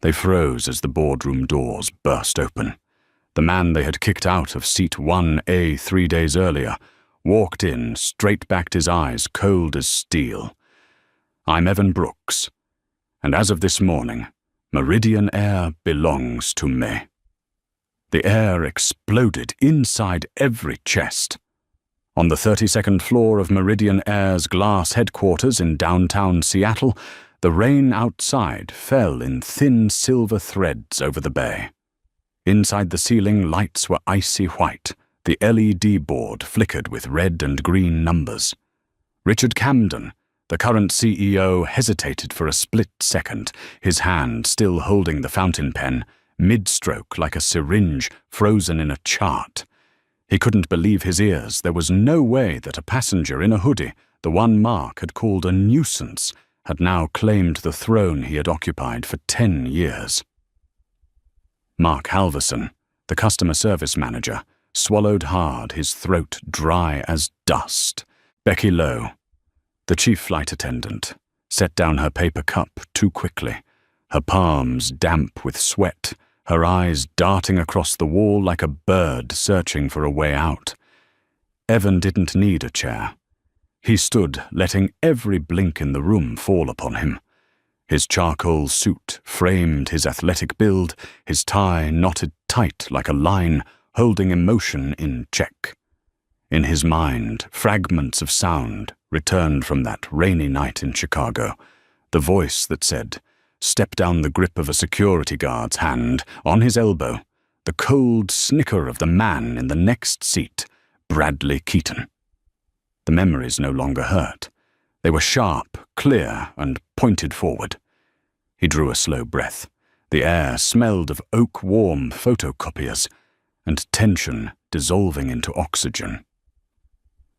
They froze as the boardroom doors burst open. The man they had kicked out of seat 1A 3 days earlier walked in, straight-backed his eyes cold as steel. "I'm Evan Brooks, and as of this morning, Meridian Air belongs to me." The air exploded inside every chest. On the 32nd floor of Meridian Air's glass headquarters in downtown Seattle, the rain outside fell in thin silver threads over the bay. Inside the ceiling, lights were icy white. The LED board flickered with red and green numbers. Richard Camden, the current CEO, hesitated for a split second, his hand still holding the fountain pen, mid-stroke like a syringe frozen in a chart. He couldn't believe his ears. There was no way that a passenger in a hoodie, the one Mark had called a nuisance, had now claimed the throne he had occupied for 10 years. Mark Halverson, the customer service manager, swallowed hard, his throat dry as dust. Becky Lowe, the chief flight attendant, set down her paper cup too quickly, her palms damp with sweat, her eyes darting across the wall like a bird searching for a way out. Evan didn't need a chair. He stood, letting every blink in the room fall upon him. His charcoal suit framed his athletic build, his tie knotted tight like a line, holding emotion in check. In his mind, fragments of sound returned from that rainy night in Chicago, the voice that said, "Step down," the grip of a security guard's hand on his elbow, the cold snicker of the man in the next seat, Bradley Keaton. The memories no longer hurt. They were sharp, clear, and pointed forward. He drew a slow breath. The air smelled of oak-warm photocopiers, and tension dissolving into oxygen.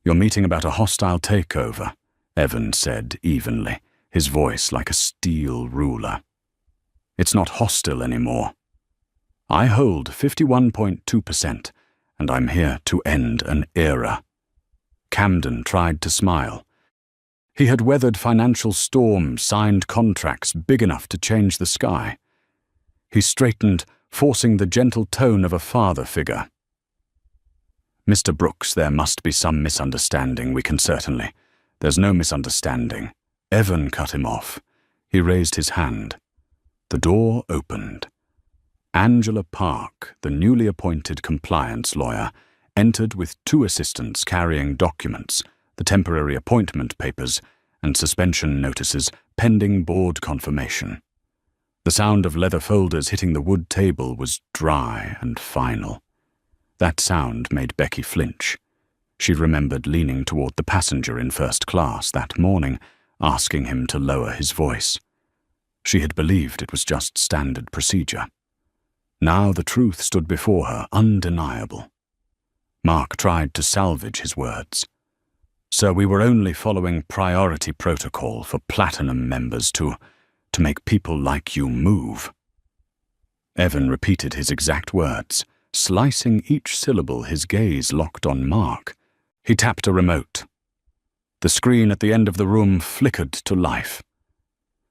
"You're meeting about a hostile takeover," Evan said evenly, his voice like a steel ruler. "It's not hostile anymore. I hold 51.2%, and I'm here to end an era." Camden tried to smile. He had weathered financial storms, signed contracts big enough to change the sky. He straightened, forcing the gentle tone of a father figure. "Mr. Brooks, there must be some misunderstanding. We can certainly—" "There's no misunderstanding." Evan cut him off. He raised his hand. The door opened. Angela Park, the newly appointed compliance lawyer, entered with 2 assistants carrying documents, the temporary appointment papers, and suspension notices pending board confirmation. The sound of leather folders hitting the wood table was dry and final. That sound made Becky flinch. She remembered leaning toward the passenger in first class that morning, asking him to lower his voice. She had believed it was just standard procedure. Now the truth stood before her, undeniable. Mark tried to salvage his words. "Sir, we were only following priority protocol for platinum members to make people like you move." Evan repeated his exact words, slicing each syllable, his gaze locked on Mark. He tapped a remote. The screen at the end of the room flickered to life.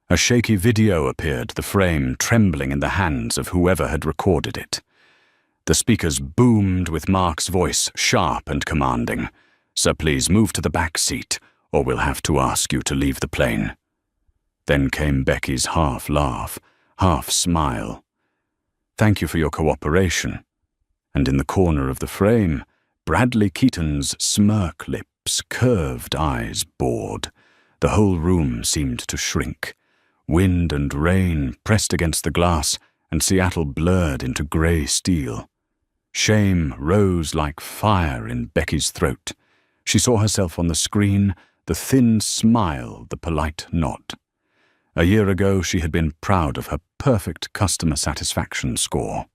A shaky video appeared, the frame trembling in the hands of whoever had recorded it. The speakers boomed with Mark's voice, sharp and commanding. "Sir, please move to the back seat, or we'll have to ask you to leave the plane." Then came Becky's half laugh, half smile. "Thank you for your cooperation." And in the corner of the frame, Bradley Keaton's smirk lips, curved eyes bored. The whole room seemed to shrink. Wind and rain pressed against the glass, and Seattle blurred into grey steel. Shame rose like fire in Becky's throat. She saw herself on the screen, the thin smile, the polite nod. A year ago, she had been proud of her perfect customer satisfaction score.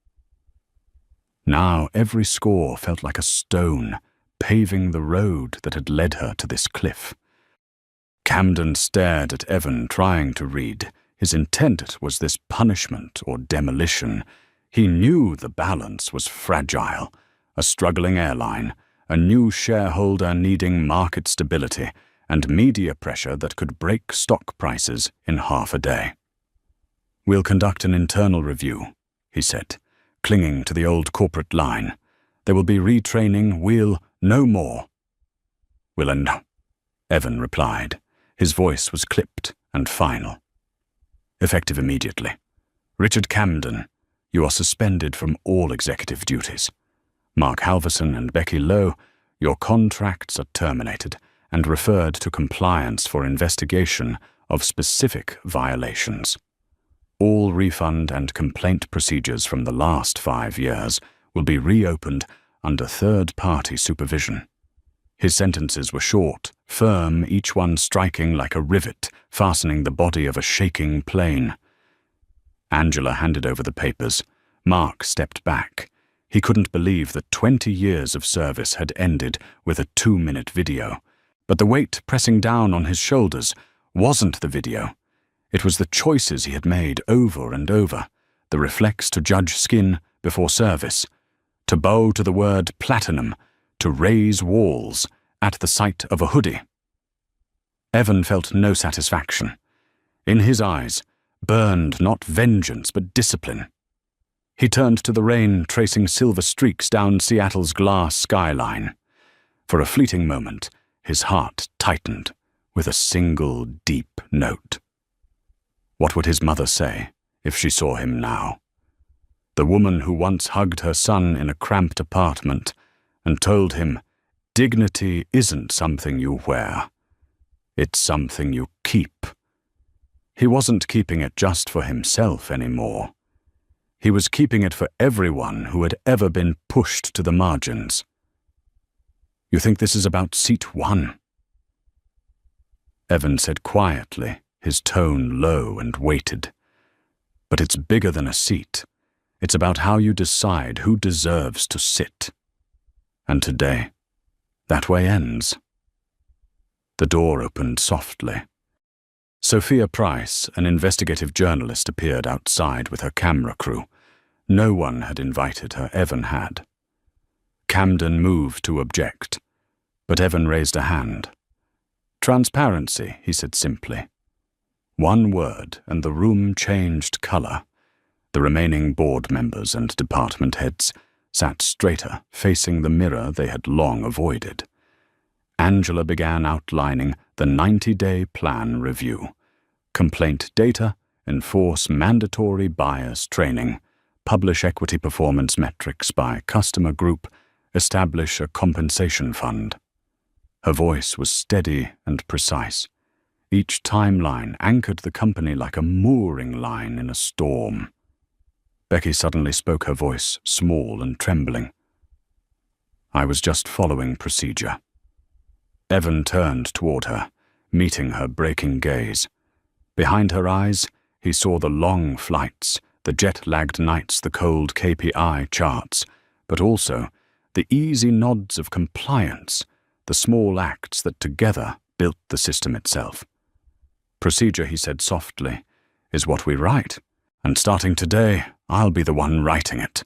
Now every score felt like a stone, paving the road that had led her to this cliff. Camden stared at Evan, trying to read. His intent was this punishment or demolition. He knew the balance was fragile. A struggling airline, a new shareholder needing market stability, and media pressure that could break stock prices in half a day. "We'll conduct an internal review," he said, clinging to the old corporate line. "There will be retraining. No more." "No," Evan replied. His voice was clipped and final. "Effective immediately. Richard Camden, you are suspended from all executive duties. Mark Halverson and Becky Lowe, your contracts are terminated and referred to compliance for investigation of specific violations. All refund and complaint procedures from the last 5 years will be reopened under third-party supervision." His sentences were short, firm, each one striking like a rivet, fastening the body of a shaking plane. Angela handed over the papers. Mark stepped back. He couldn't believe that 20 years of service had ended with a 2-minute video. But the weight pressing down on his shoulders wasn't the video. It was the choices he had made over and over, the reflex to judge skin before service, to bow to the word platinum, to raise walls at the sight of a hoodie. Evan felt no satisfaction. In his eyes burned not vengeance but discipline. He turned to the rain tracing silver streaks down Seattle's glass skyline. For a fleeting moment, his heart tightened with a single deep note. What would his mother say if she saw him now? The woman who once hugged her son in a cramped apartment and told him, "Dignity isn't something you wear. It's something you keep." He wasn't keeping it just for himself anymore. He was keeping it for everyone who had ever been pushed to the margins. "You think this is about seat 1? Evan said quietly, his tone low and weighted. "But it's bigger than a seat. It's about how you decide who deserves to sit. And today, that way ends." The door opened softly. Sophia Price, an investigative journalist, appeared outside with her camera crew. No one had invited her, Evan had. Camden moved to object, but Evan raised a hand. "Transparency," he said simply. One word, and the room changed color. The remaining board members and department heads sat straighter, facing the mirror they had long avoided. Angela began outlining the 90-day plan review. Complaint data, enforce mandatory bias training, publish equity performance metrics by customer group, establish a compensation fund. Her voice was steady and precise. Each timeline anchored the company like a mooring line in a storm. Becky suddenly spoke, her voice small and trembling. "I was just following procedure." Evan turned toward her, meeting her breaking gaze. Behind her eyes, he saw the long flights, the jet-lagged nights, the cold KPI charts, but also the easy nods of compliance, the small acts that together built the system itself. "Procedure," he said softly, "is what we write, and starting today, I'll be the one writing it."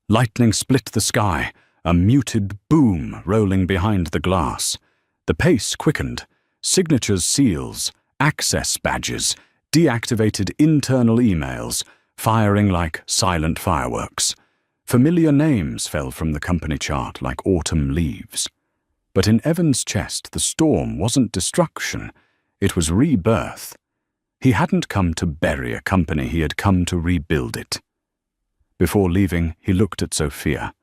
Lightning split the sky, a muted boom rolling behind the glass. The pace quickened. Signatures, seals, access badges, deactivated internal emails, firing like silent fireworks. Familiar names fell from the company chart like autumn leaves. But in Evan's chest, the storm wasn't destruction, it was rebirth. He hadn't come to bury a company, he had come to rebuild it. Before leaving, he looked at Sophia.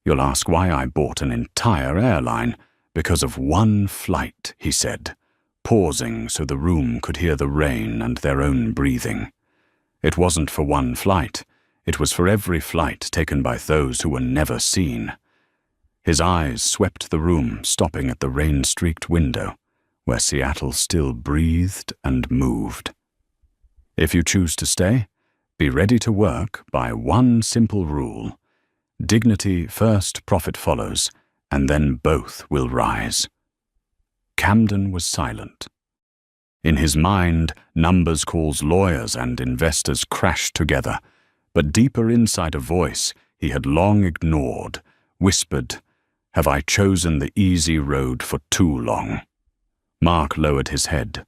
"You'll ask why I bought an entire airline. Because of one flight," he said, pausing so the room could hear the rain and their own breathing. It wasn't for one flight. It was for every flight taken by those who were never seen. His eyes swept the room, stopping at the rain-streaked window, where Seattle still breathed and moved. "If you choose to stay, be ready to work by one simple rule. Dignity first, profit follows, and then both will rise." Camden was silent. In his mind, numbers calls, lawyers and investors crashed together, but deeper inside a voice he had long ignored, whispered, "Have I chosen the easy road for too long?" Mark lowered his head.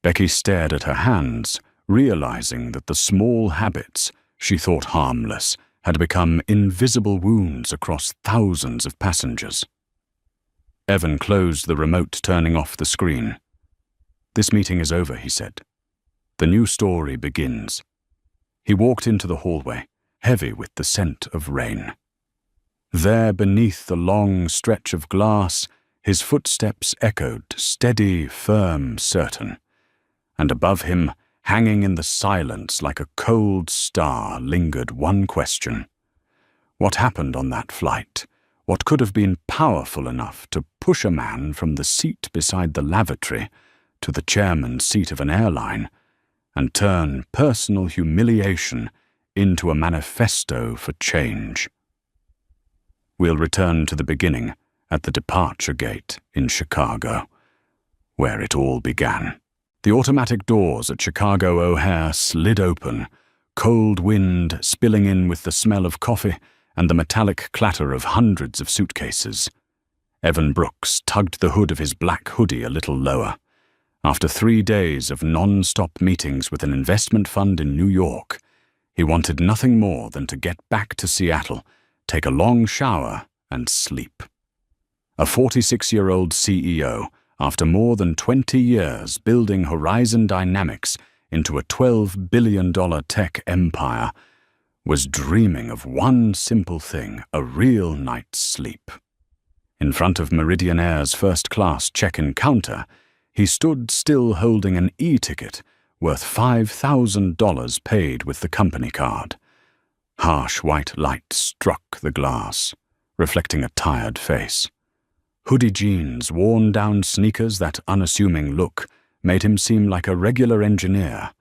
Becky stared at her hands, realizing that the small habits she thought harmless had become invisible wounds across thousands of passengers. Evan closed the remote, turning off the screen. "This meeting is over," he said. "The new story begins." He walked into the hallway, heavy with the scent of rain. There, beneath the long stretch of glass, his footsteps echoed, steady, firm, certain. And above him, hanging in the silence like a cold star, lingered one question. What happened on that flight? What could have been powerful enough to push a man from the seat beside the lavatory to the chairman's seat of an airline and turn personal humiliation into a manifesto for change? We'll return to the beginning at the departure gate in Chicago, where it all began. The automatic doors at Chicago O'Hare slid open, cold wind spilling in with the smell of coffee and the metallic clatter of hundreds of suitcases. Evan Brooks tugged the hood of his black hoodie a little lower. After 3 days of non-stop meetings with an investment fund in New York, he wanted nothing more than to get back to Seattle, take a long shower, and sleep. A 46-year-old CEO, after more than 20 years building Horizon Dynamics into a $12 billion tech empire, was dreaming of one simple thing: a real night's sleep. In front of Meridian Air's first-class check-in counter, he stood still holding an e-ticket worth $5,000 paid with the company card. Harsh white light struck the glass, reflecting a tired face. Hoodie jeans, worn-down sneakers, that unassuming look made him seem like a regular engineer,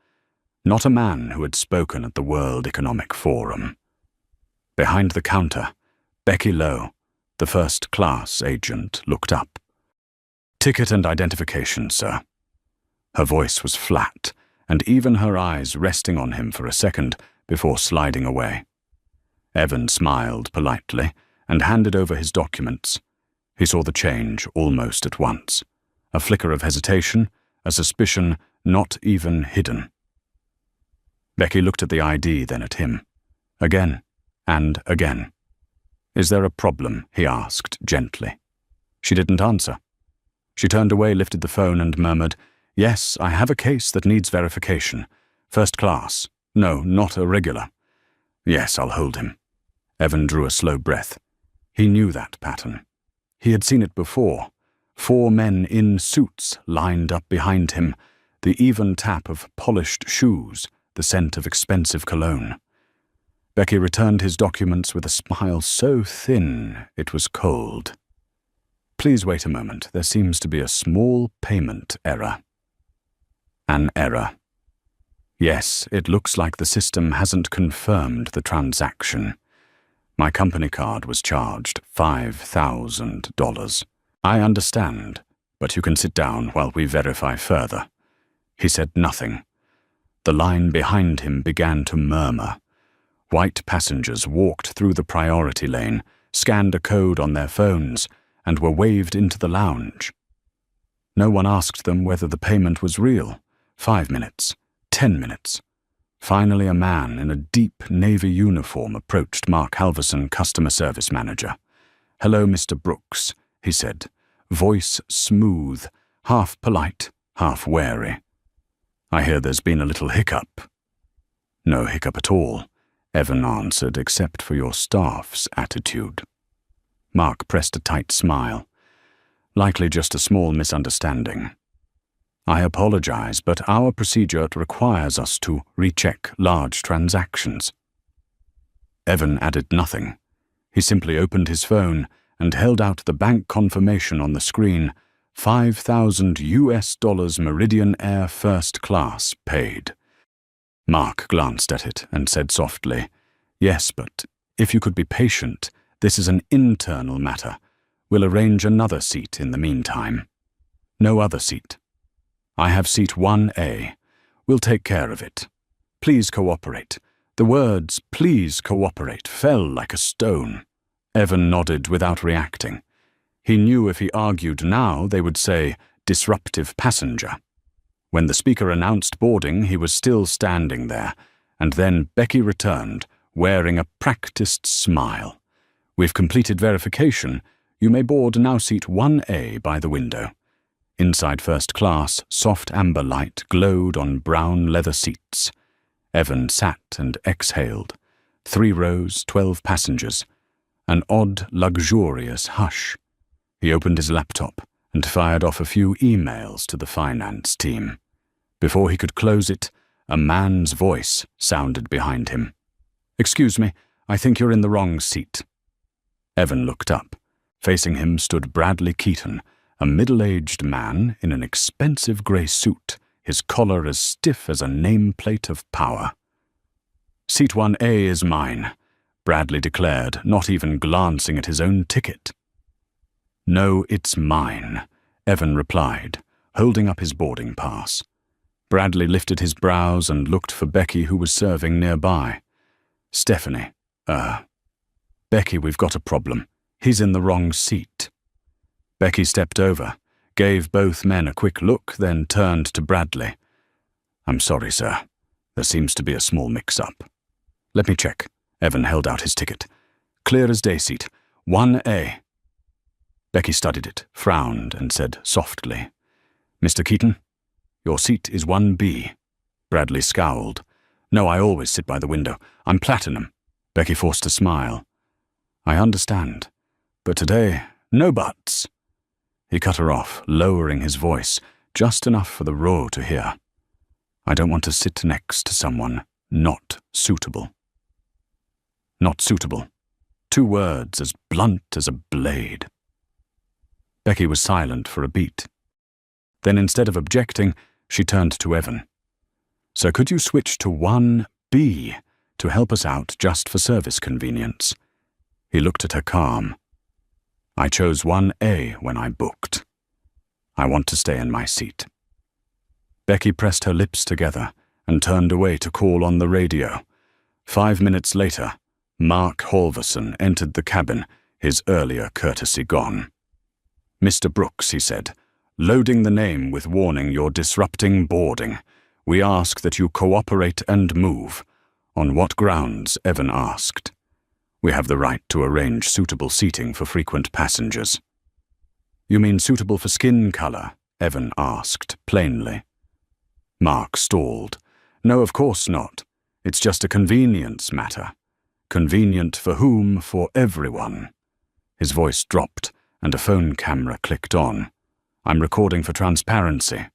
not a man who had spoken at the World Economic Forum. Behind the counter, Becky Lowe, the first-class agent, looked up. "Ticket and identification, sir." Her voice was flat, and even her eyes resting on him for a second before sliding away. Evan smiled politely and handed over his documents. He saw the change almost at once. A flicker of hesitation, a suspicion not even hidden. Becky looked at the ID, then at him. Again and again. "Is there a problem?" he asked gently. She didn't answer. She turned away, lifted the phone, and murmured, "Yes, I have a case that needs verification. First class. No, not a regular." "Yes, I'll hold him." Evan drew a slow breath. He knew that pattern. He had seen it before. 4 men in suits lined up behind him, the even tap of polished shoes, the scent of expensive cologne. Becky returned his documents with a smile so thin it was cold. "Please wait a moment. There seems to be a small payment error." An error. "Yes, it looks like the system hasn't confirmed the transaction. My company card was charged $5,000. I understand, but you can sit down while we verify further." He said nothing. The line behind him began to murmur. White passengers walked through the priority lane, scanned a code on their phones, and were waved into the lounge. No one asked them whether the payment was real. 5 minutes, 10 minutes. Finally, a man in a deep navy uniform approached Mark Halverson, customer service manager. "Hello, Mr. Brooks," he said, voice smooth, half polite, half wary. "I hear there's been a little hiccup." "No hiccup at all," Evan answered, "except for your staff's attitude." Mark pressed a tight smile. "Likely just a small misunderstanding. I apologize, but our procedure requires us to recheck large transactions." Evan added nothing. He simply opened his phone and held out the bank confirmation on the screen. $5,000 Meridian Air First Class paid. Mark glanced at it and said softly, "Yes, but if you could be patient, this is an internal matter. We'll arrange another seat in the meantime." "No other seat. I have seat 1A. We'll take care of it. Please cooperate." The words, "please cooperate," fell like a stone. Evan nodded without reacting. He knew if he argued now, they would say, "disruptive passenger." When the speaker announced boarding, he was still standing there, and then Becky returned, wearing a practiced smile. "We've completed verification. You may board now seat 1A by the window." Inside first class, soft amber light glowed on brown leather seats. Evan sat and exhaled. 3 rows, 12 passengers. An odd, luxurious hush. He opened his laptop and fired off a few emails to the finance team. Before he could close it, a man's voice sounded behind him. "Excuse me, I think you're in the wrong seat." Evan looked up. Facing him stood Bradley Keaton, a middle-aged man in an expensive grey suit, his collar as stiff as a nameplate of power. "Seat 1A is mine," Bradley declared, not even glancing at his own ticket. "No, it's mine," Evan replied, holding up his boarding pass. Bradley lifted his brows and looked for Becky, who was serving nearby. "Stephanie, Becky, we've got a problem. He's in the wrong seat." Becky stepped over, gave both men a quick look, then turned to Bradley. "I'm sorry, sir. There seems to be a small mix-up." "Let me check." Evan held out his ticket. "Clear as day seat. 1A. Becky studied it, frowned, and said softly, "Mr. Keaton, your seat is 1B. Bradley scowled. "No, I always sit by the window. I'm platinum." Becky forced a smile. "I understand. But today, no buts." He cut her off, lowering his voice, just enough for the row to hear. "I don't want to sit next to someone not suitable." Not suitable. 2 words as blunt as a blade. Becky was silent for a beat. Then instead of objecting, she turned to Evan. "So could you switch to 1B to help us out just for service convenience?" He looked at her calm. "I chose 1A when I booked. I want to stay in my seat." Becky pressed her lips together and turned away to call on the radio. 5 minutes later, Mark Halverson entered the cabin, his earlier courtesy gone. "Mr. Brooks," he said, "loading the name with warning you're disrupting boarding. We ask that you cooperate and move." "On what grounds?" Evan asked. "We have the right to arrange suitable seating for frequent passengers." "You mean suitable for skin color?" Evan asked, plainly. Mark stalled. "No, of course not. It's just a convenience matter." "Convenient for whom? For everyone." His voice dropped, and a phone camera clicked on. "I'm recording for transparency."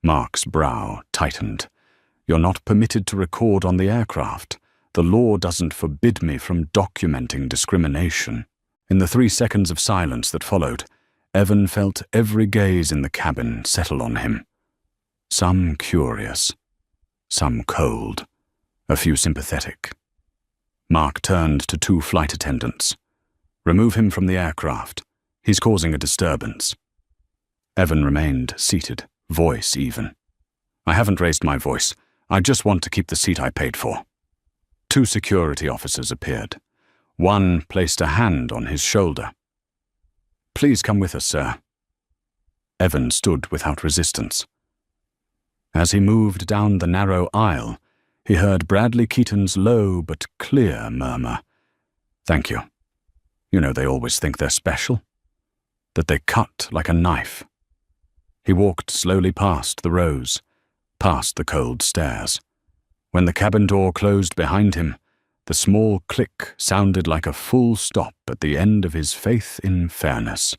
Mark's brow tightened. "You're not permitted to record on the aircraft. The law doesn't forbid me from documenting discrimination." In the 3 seconds of silence that followed, Evan felt every gaze in the cabin settle on him. Some curious, some cold, a few sympathetic. Mark turned to 2 flight attendants. "Remove him from the aircraft. He's causing a disturbance." Evan remained seated, voice even. "I haven't raised my voice. I just want to keep the seat I paid for." 2 security officers appeared. One placed a hand on his shoulder. "Please come with us, sir." Evan stood without resistance. As he moved down the narrow aisle, he heard Bradley Keaton's low but clear murmur, "Thank you. You know, they always think they're special. That they cut like a knife." He walked slowly past the rows, past the cold stairs. When the cabin door closed behind him, the small click sounded like a full stop at the end of his faith in fairness.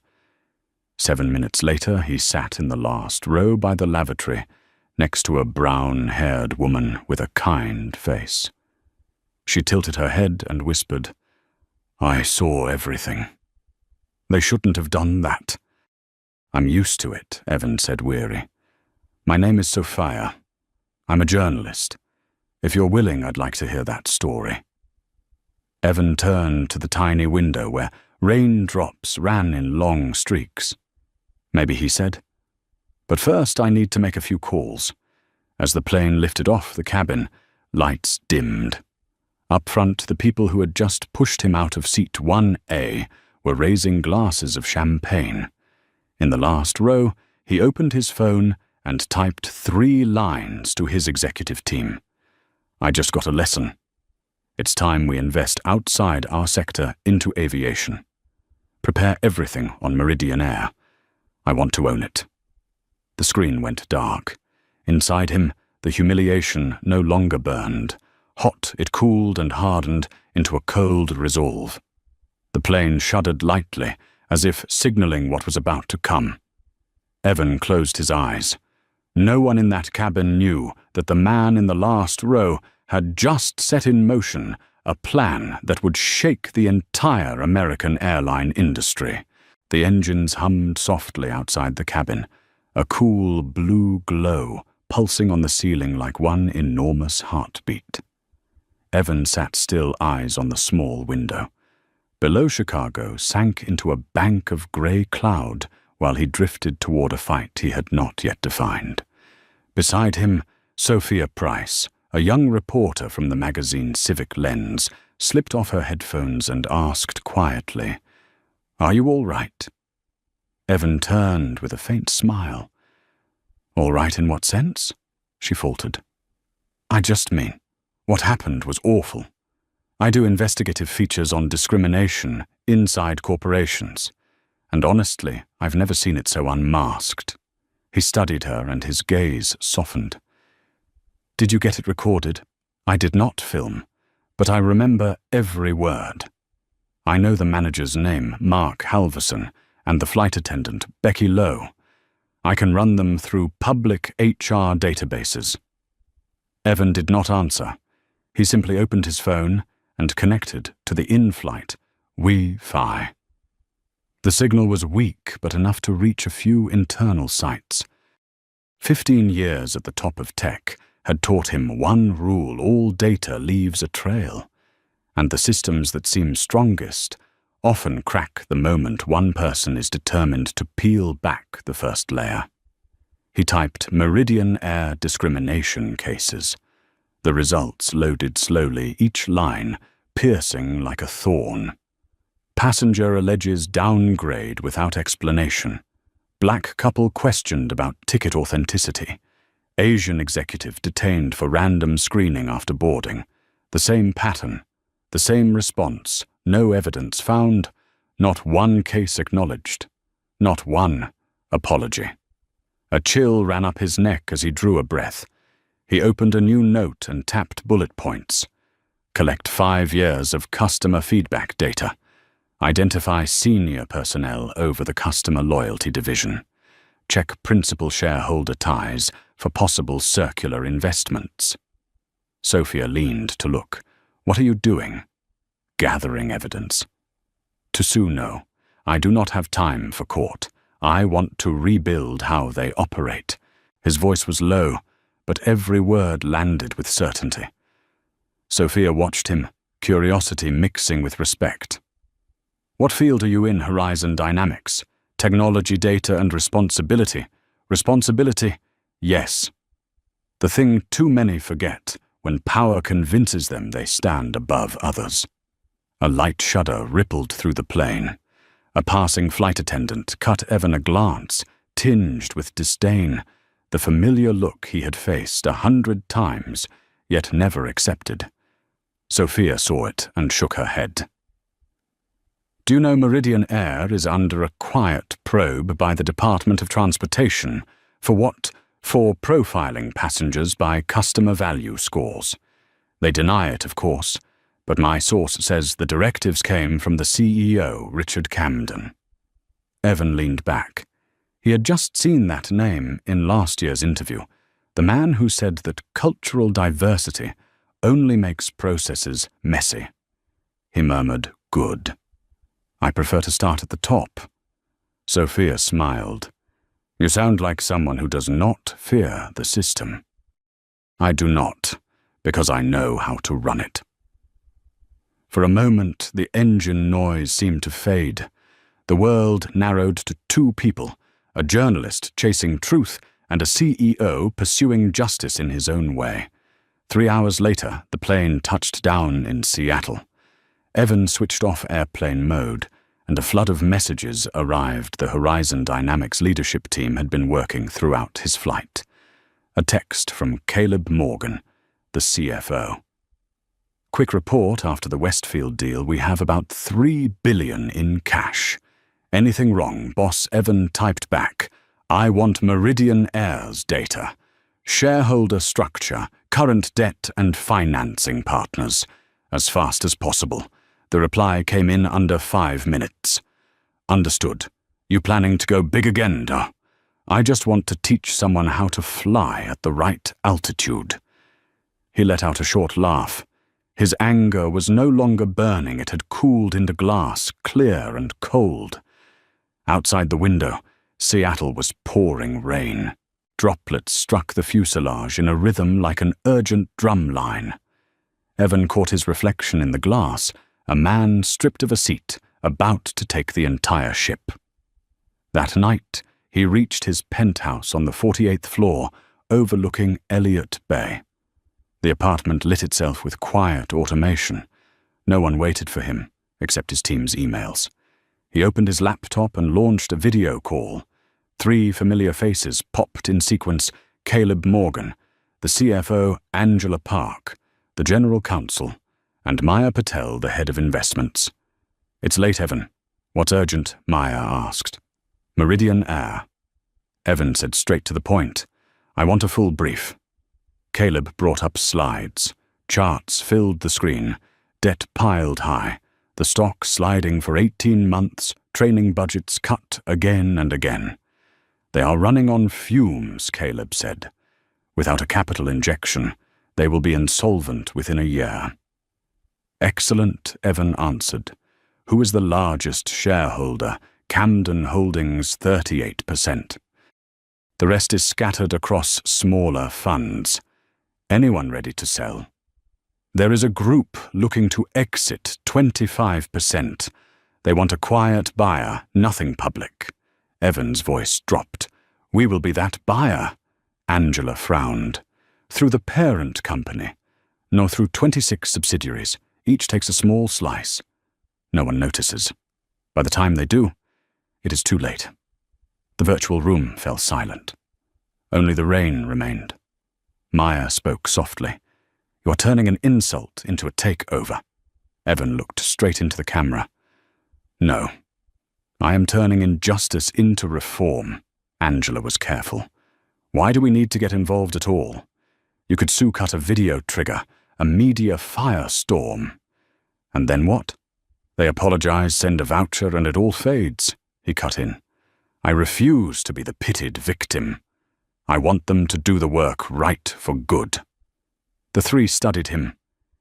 7 minutes later, he sat in the last row by the lavatory, next to a brown-haired woman with a kind face. She tilted her head and whispered, "I saw everything. They shouldn't have done that." "I'm used to it," Evan said, weary. "My name is Sophia. I'm a journalist. If you're willing, I'd like to hear that story." Evan turned to the tiny window where raindrops ran in long streaks. "Maybe," he said. "But first I need to make a few calls." As the plane lifted off the cabin, lights dimmed. Up front, the people who had just pushed him out of seat 1A were raising glasses of champagne. In the last row, he opened his phone and typed 3 lines to his executive team. "I just got a lesson. It's time we invest outside our sector into aviation. Prepare everything on Meridian Air. I want to own it." The screen went dark. Inside him, the humiliation no longer burned. Hot, it cooled and hardened into a cold resolve. The plane shuddered lightly, as if signaling what was about to come. Evan closed his eyes. No one in that cabin knew that the man in the last row had just set in motion a plan that would shake the entire American airline industry. The engines hummed softly outside the cabin, a cool blue glow pulsing on the ceiling like one enormous heartbeat. Evan sat still, eyes on the small window. Below Chicago sank into a bank of grey cloud while he drifted toward a fight he had not yet defined. Beside him, Sophia Price, a young reporter from the magazine Civic Lens, slipped off her headphones and asked quietly, "Are you all right?" Evan turned with a faint smile. "All right in what sense?" she faltered. "I just mean, what happened was awful. I do investigative features on discrimination inside corporations, and honestly, I've never seen it so unmasked." He studied her and his gaze softened. "Did you get it recorded?" "I did not film, but I remember every word. I know the manager's name, Mark Halverson, and the flight attendant, Becky Lowe. I can run them through public HR databases." Evan did not answer. He simply opened his phone and connected to the in-flight Wi-Fi. The signal was weak, but enough to reach a few internal sites. 15 years at the top of tech had taught him one rule: all data leaves a trail, and the systems that seem strongest often crack the moment one person is determined to peel back the first layer. He typed Meridian Air discrimination cases. The results loaded slowly, each line piercing like a thorn. Passenger alleges downgrade without explanation. Black couple questioned about ticket authenticity. Asian executive detained for random screening after boarding. The same pattern, the same response, no evidence found, not one case acknowledged, not one apology. A chill ran up his neck as he drew a breath. He opened a new note and tapped bullet points. Collect 5 years of customer feedback data. Identify senior personnel over the customer loyalty division. Check principal shareholder ties for possible circular investments. Sophia leaned to look. "What are you doing?" "Gathering evidence." "To sue, no. I do not have time for court. I want to rebuild how they operate." His voice was low, but every word landed with certainty. Sophia watched him, curiosity mixing with respect. "What field are you in, Horizon Dynamics? Technology, data, and responsibility." "Responsibility? Yes. The thing too many forget when power convinces them they stand above others." A light shudder rippled through the plane. A passing flight attendant cut Evan a glance, tinged with disdain, the familiar look he had faced 100 times, yet never accepted. Sophia saw it and shook her head. "Do you know Meridian Air is under a quiet probe by the Department of Transportation for what? For profiling passengers by customer value scores. They deny it, of course, but my source says the directives came from the CEO, Richard Camden." Evan leaned back. He had just seen that name in last year's interview, the man who said that cultural diversity only makes processes messy. He murmured, "Good. I prefer to start at the top." Sophia smiled. "You sound like someone who does not fear the system." "I do not, because I know how to run it." For a moment, the engine noise seemed to fade. The world narrowed to 2 people, a journalist chasing truth and a CEO pursuing justice in his own way. 3 hours later, the plane touched down in Seattle. Evan switched off airplane mode and a flood of messages arrived the Horizon Dynamics leadership team had been working throughout his flight. A text from Caleb Morgan, the CFO. Quick report after the Westfield deal, we have about $3 billion in cash. Anything wrong? Boss Evan typed back, I want Meridian Air's data. Shareholder structure, current debt and financing partners. As fast as possible. The reply came in under 5 minutes. Understood. You planning to go big again, duh? I just want to teach someone how to fly at the right altitude. He let out a short laugh. His anger was no longer burning, it had cooled into glass, clear and cold. Outside the window, Seattle was pouring rain. Droplets struck the fuselage in a rhythm like an urgent drum line. Evan caught his reflection in the glass, a man stripped of a seat, about to take the entire ship. That night, he reached his penthouse on the 48th floor, overlooking Elliott Bay. The apartment lit itself with quiet automation. No one waited for him, except his team's emails. He opened his laptop and launched a video call. 3 familiar faces popped in sequence: Caleb Morgan, the CFO Angela Park, the General Counsel, and Maya Patel, the head of investments. It's late, Evan. What's urgent? Maya asked. Meridian Air. Evan said straight to the point. I want a full brief. Caleb brought up slides. Charts filled the screen. Debt piled high. The stock sliding for 18 months, training budgets cut again and again. They are running on fumes, Caleb said. Without a capital injection, they will be insolvent within a year. Excellent, Evan answered. Who is the largest shareholder? Camden Holdings 38%. The rest is scattered across smaller funds. Anyone ready to sell? There is a group looking to exit 25%. They want a quiet buyer, nothing public. Evan's voice dropped. We will be that buyer. Angela frowned. Through the parent company. No, through 26 subsidiaries. Each takes a small slice. No one notices. By the time they do, it is too late. The virtual room fell silent. Only the rain remained. Maya spoke softly. You are turning an insult into a takeover. Evan looked straight into the camera. No. I am turning injustice into reform. Angela was careful. Why do we need to get involved at all? You could cut a video trigger, a media firestorm. And then what? They apologize, send a voucher, and it all fades, he cut in. I refuse to be the pitied victim. I want them to do the work right for good. The 3 studied him.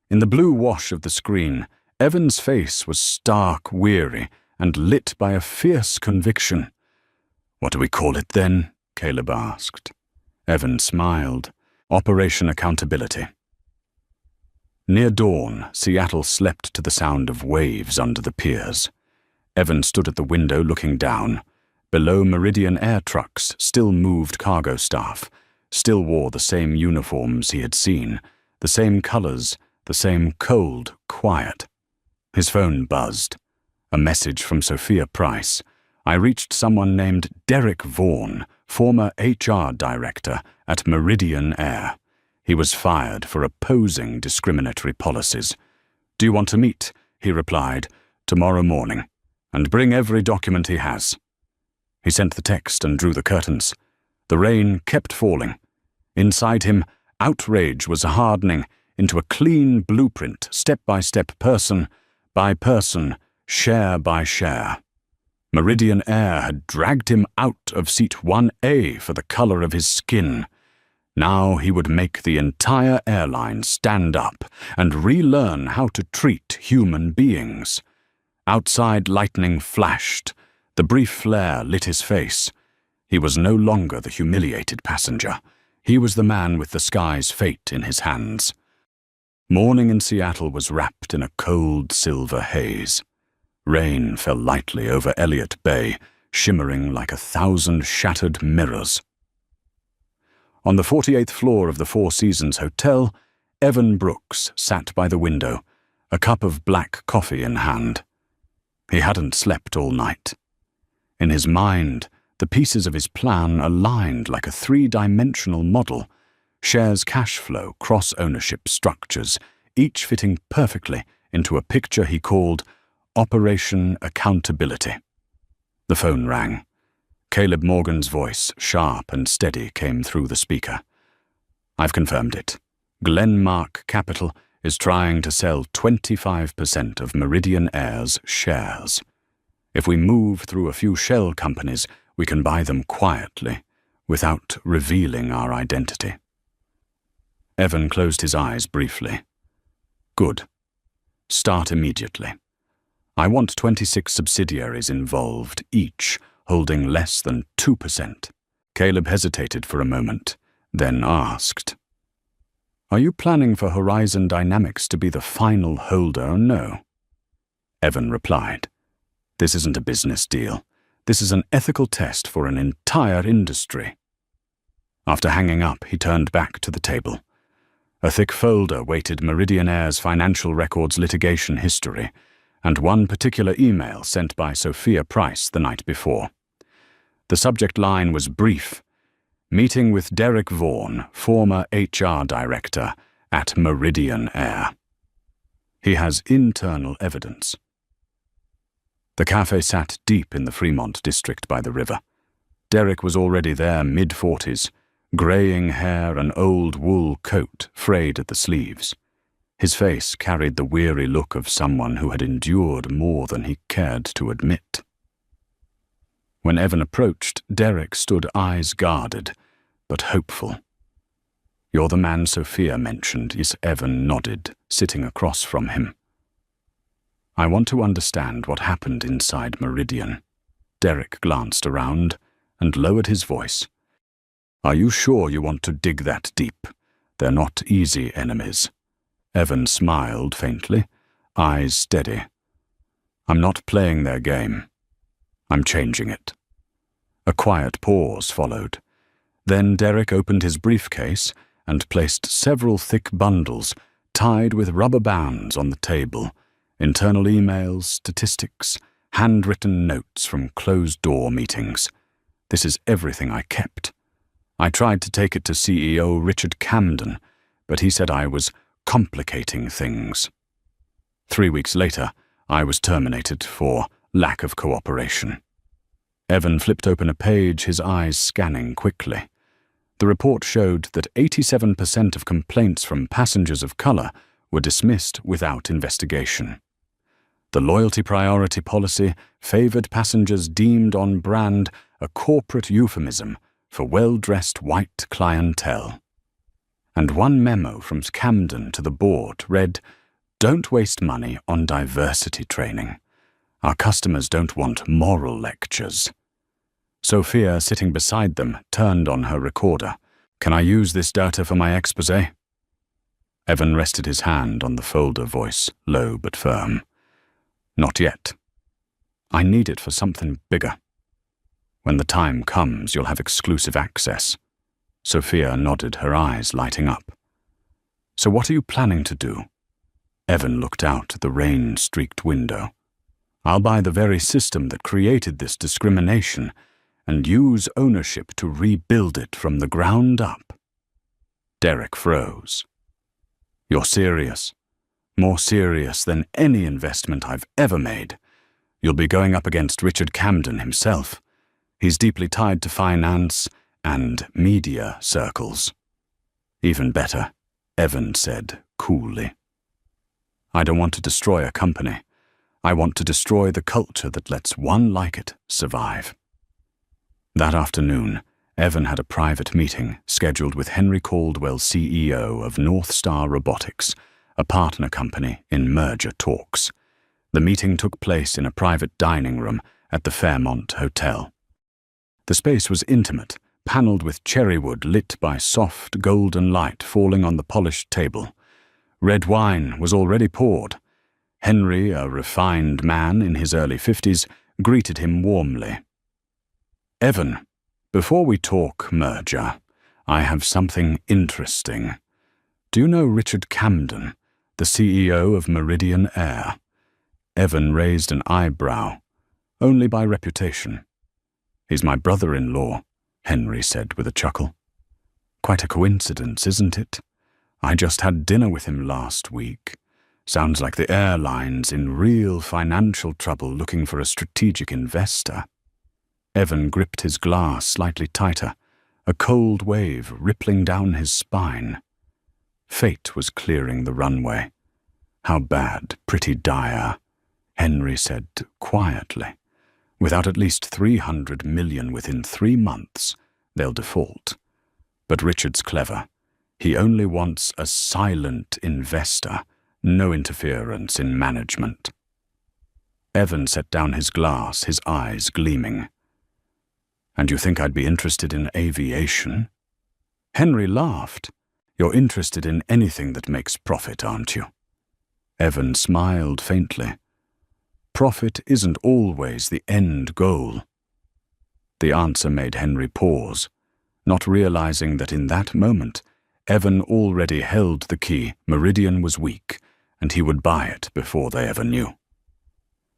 In the blue wash of the screen, Evan's face was stark weary and lit by a fierce conviction. What do we call it then? Caleb asked. Evan smiled. Operation Accountability. Near dawn, Seattle slept to the sound of waves under the piers. Evan stood at the window looking down. Below, Meridian Air trucks still moved cargo staff, still wore the same uniforms he had seen, the same colors, the same cold quiet. His phone buzzed. A message from Sophia Price. I reached someone named Derek Vaughan, former HR director at Meridian Air. He was fired for opposing discriminatory policies. Do you want to meet? He replied, tomorrow morning, and bring every document he has. He sent the text and drew the curtains. The rain kept falling. Inside him, outrage was hardening into a clean blueprint, step by step, person by person, share by share. Meridian Air had dragged him out of seat 1A for the color of his skin. Now he would make the entire airline stand up and relearn how to treat human beings. Outside, lightning flashed. The brief flare lit his face. He was no longer the humiliated passenger. He was the man with the sky's fate in his hands. Morning in Seattle was wrapped in a cold silver haze. Rain fell lightly over Elliott Bay, shimmering like 1,000 shattered mirrors. On the 48th floor of the Four Seasons Hotel, Evan Brooks sat by the window, a cup of black coffee in hand. He hadn't slept all night. In his mind, the pieces of his plan aligned like a three-dimensional model, shares cash flow, cross-ownership structures, each fitting perfectly into a picture he called Operation Accountability. The phone rang. Caleb Morgan's voice, sharp and steady, came through the speaker. "I've confirmed it. Glenmark Capital is trying to sell 25% of Meridian Air's shares. If we move through a few shell companies, we can buy them quietly, without revealing our identity." Evan closed his eyes briefly. "Good. Start immediately. I want 26 subsidiaries involved, each holding less than 2%. Caleb hesitated for a moment, then asked, "Are you planning for Horizon Dynamics to be the final holder or no?" Evan replied, "This isn't a business deal. This is an ethical test for an entire industry." After hanging up, he turned back to the table. A thick folder weighted Meridian Air's financial records litigation history, and one particular email sent by Sophia Price the night before. The subject line was brief: "Meeting with Derek Vaughan, former HR director at Meridian Air. He has internal evidence." The cafe sat deep in the Fremont district by the river. Derek was already there, mid-40s, greying hair, an old wool coat frayed at the sleeves. His face carried the weary look of someone who had endured more than he cared to admit. When Evan approached, Derek stood eyes guarded, but hopeful. "You're the man Sophia mentioned," Evan nodded, sitting across from him. "I want to understand what happened inside Meridian." Derek glanced around and lowered his voice. "Are you sure you want to dig that deep? They're not easy enemies." Evan smiled faintly, eyes steady. "I'm not playing their game. I'm changing it." A quiet pause followed. Then Derek opened his briefcase and placed several thick bundles tied with rubber bands on the table, internal emails, statistics, handwritten notes from closed-door meetings. "This is everything I kept. I tried to take it to CEO Richard Camden, but he said I was complicating things. 3 weeks later, I was terminated for lack of cooperation." Evan flipped open a page, his eyes scanning quickly. The report showed that 87% of complaints from passengers of color were dismissed without investigation. The loyalty priority policy favored passengers deemed on brand, a corporate euphemism for well-dressed white clientele. And one memo from Camden to the board read, "Don't waste money on diversity training. Our customers don't want moral lectures." Sophia, sitting beside them, turned on her recorder. "Can I use this data for my exposé?" Evan rested his hand on the folder, voice low but firm. "Not yet. I need it for something bigger. When the time comes, you'll have exclusive access." Sophia nodded, her eyes lighting up. "So what are you planning to do?" Evan looked out the rain-streaked window. "I'll buy the very system that created this discrimination and use ownership to rebuild it from the ground up." Derek froze. "You're serious? More serious than any investment I've ever made. You'll be going up against Richard Camden himself. He's deeply tied to finance and media circles." "Even better," Evan said coolly. "I don't want to destroy a company. I want to destroy the culture that lets one like it survive." That afternoon, Evan had a private meeting scheduled with Henry Caldwell, CEO of North Star Robotics, a partner company in merger talks. The meeting took place in a private dining room at the Fairmont Hotel. The space was intimate, paneled with cherrywood lit by soft golden light falling on the polished table. Red wine was already poured. Henry, a refined man in his early 50s, greeted him warmly. "Evan, before we talk merger, I have something interesting. Do you know Richard Camden, the CEO of Meridian Air?" Evan raised an eyebrow, only by reputation. "He's my brother-in-law," Henry said with a chuckle. "Quite a coincidence, isn't it? I just had dinner with him last week. Sounds like the airline's in real financial trouble looking for a strategic investor." Evan gripped his glass slightly tighter, a cold wave rippling down his spine. Fate was clearing the runway. "How bad, pretty dire," Henry said quietly. "Without at least 300 million within 3 months, they'll default. But Richard's clever. He only wants a silent investor, no interference in management." Evan set down his glass, his eyes gleaming. "And you think I'd be interested in aviation?" Henry laughed. "You're interested in anything that makes profit, aren't you?" Evan smiled faintly. "Profit isn't always the end goal." The answer made Henry pause, not realizing that in that moment, Evan already held the key. Meridian was weak, and he would buy it before they ever knew.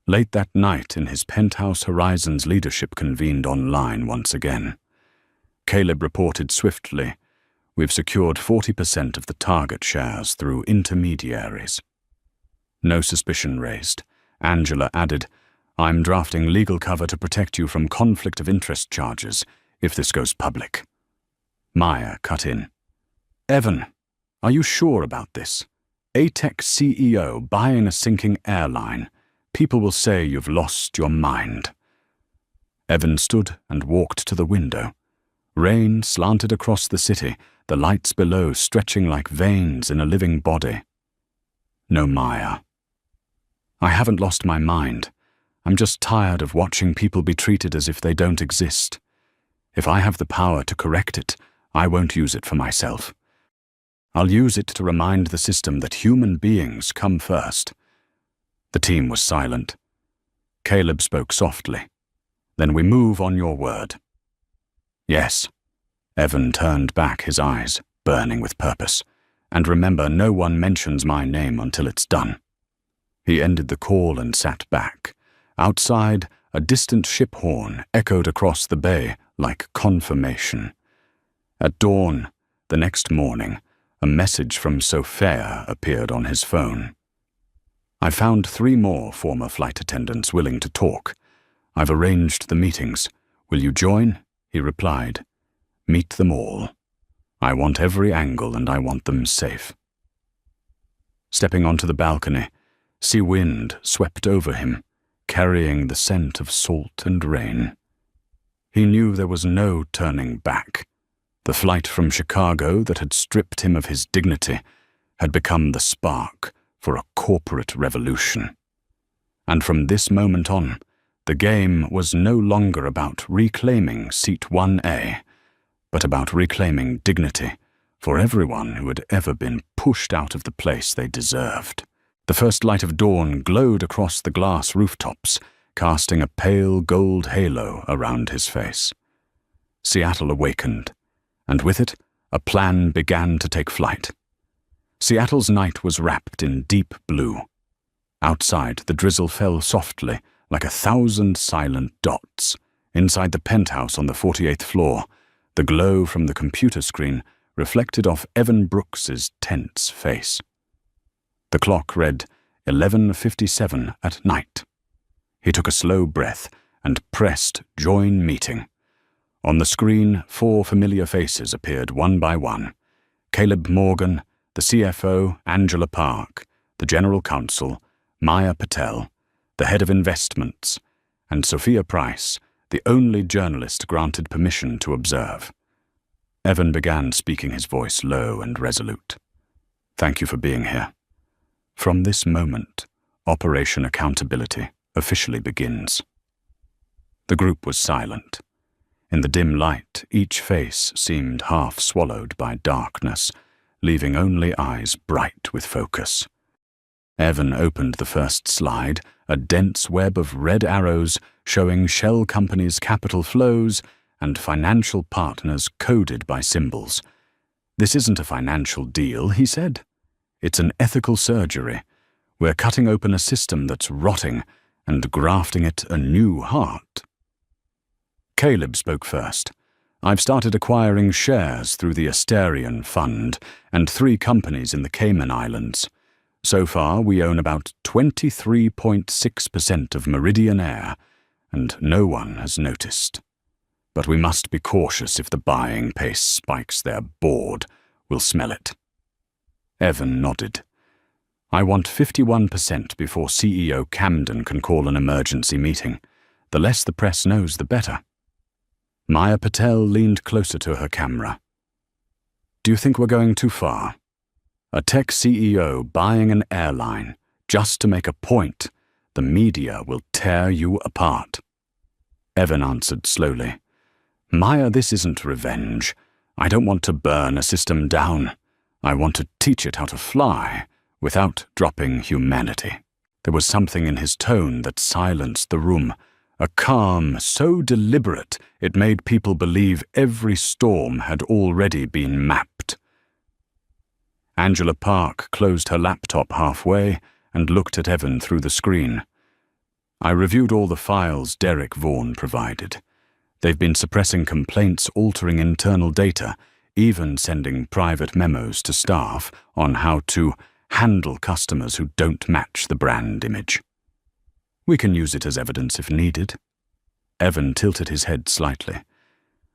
Late that night, in his penthouse, Horizons leadership convened online once again. Caleb reported swiftly, "We've secured 40% of the target shares through intermediaries." No suspicion raised. Angela added, "I'm drafting legal cover to protect you from conflict of interest charges if this goes public." Maya cut in. "Evan, are you sure about this? ATEC CEO buying a sinking airline. People will say you've lost your mind." Evan stood and walked to the window. Rain slanted across the city, the lights below stretching like veins in a living body. "No, Maya. I haven't lost my mind. I'm just tired of watching people be treated as if they don't exist. If I have the power to correct it, I won't use it for myself. I'll use it to remind the system that human beings come first." The team was silent. Caleb spoke softly. "Then we move on your word." "Yes." Evan turned back, his eyes burning with purpose. "And remember, no one mentions my name until it's done." He ended the call and sat back. Outside, a distant ship horn echoed across the bay like confirmation. At dawn, the next morning, a message from Sophia appeared on his phone. "I found 3 more former flight attendants willing to talk. I've arranged the meetings. Will you join?" he replied. "Meet them all. I want every angle and I want them safe." Stepping onto the balcony, sea wind swept over him, carrying the scent of salt and rain. He knew there was no turning back. The flight from Chicago that had stripped him of his dignity had become the spark for a corporate revolution. And from this moment on, the game was no longer about reclaiming Seat 1A, but about reclaiming dignity for everyone who had ever been pushed out of the place they deserved. The first light of dawn glowed across the glass rooftops, casting a pale gold halo around his face. Seattle awakened, and with it, a plan began to take flight. Seattle's night was wrapped in deep blue. Outside, the drizzle fell softly, like 1,000 silent dots. Inside the penthouse on the 48th floor, the glow from the computer screen reflected off Evan Brooks's tense face. The clock read 11:57 at night. He took a slow breath and pressed Join Meeting. On the screen, 4 familiar faces appeared one by one. Caleb Morgan, the CFO, Angela Park, the General Counsel, Maya Patel, the Head of Investments, and Sophia Price, the only journalist granted permission to observe. Evan began, speaking, his voice low and resolute. "Thank you for being here. From this moment, Operation Accountability officially begins." The group was silent. In the dim light, each face seemed half swallowed by darkness, leaving only eyes bright with focus. Evan opened the first slide, a dense web of red arrows showing shell companies' capital flows and financial partners coded by symbols. "This isn't a financial deal," he said. "It's an ethical surgery. We're cutting open a system that's rotting and grafting it a new heart. Caleb spoke first. I've started acquiring shares through the Asterian Fund and 3 companies in the Cayman Islands. So far, we own about 23.6% of Meridian Air, and no one has noticed. But we must be cautious if the buying pace spikes. They're bored. We'll smell it. Evan nodded. I want 51% before CEO Camden can call an emergency meeting. The less the press knows, the better. Maya Patel leaned closer to her camera. Do you think we're going too far? A tech CEO buying an airline just to make a point. The media will tear you apart. Evan answered slowly. Maya, this isn't revenge. I don't want to burn a system down. I want to teach it how to fly without dropping humanity. There was something in his tone that silenced the room, a calm so deliberate it made people believe every storm had already been mapped. Angela Park closed her laptop halfway and looked at Evan through the screen. I reviewed all the files Derek Vaughan provided. They've been suppressing complaints, altering internal data, even sending private memos to staff on how to handle customers who don't match the brand image. We can use it as evidence if needed. Evan tilted his head slightly.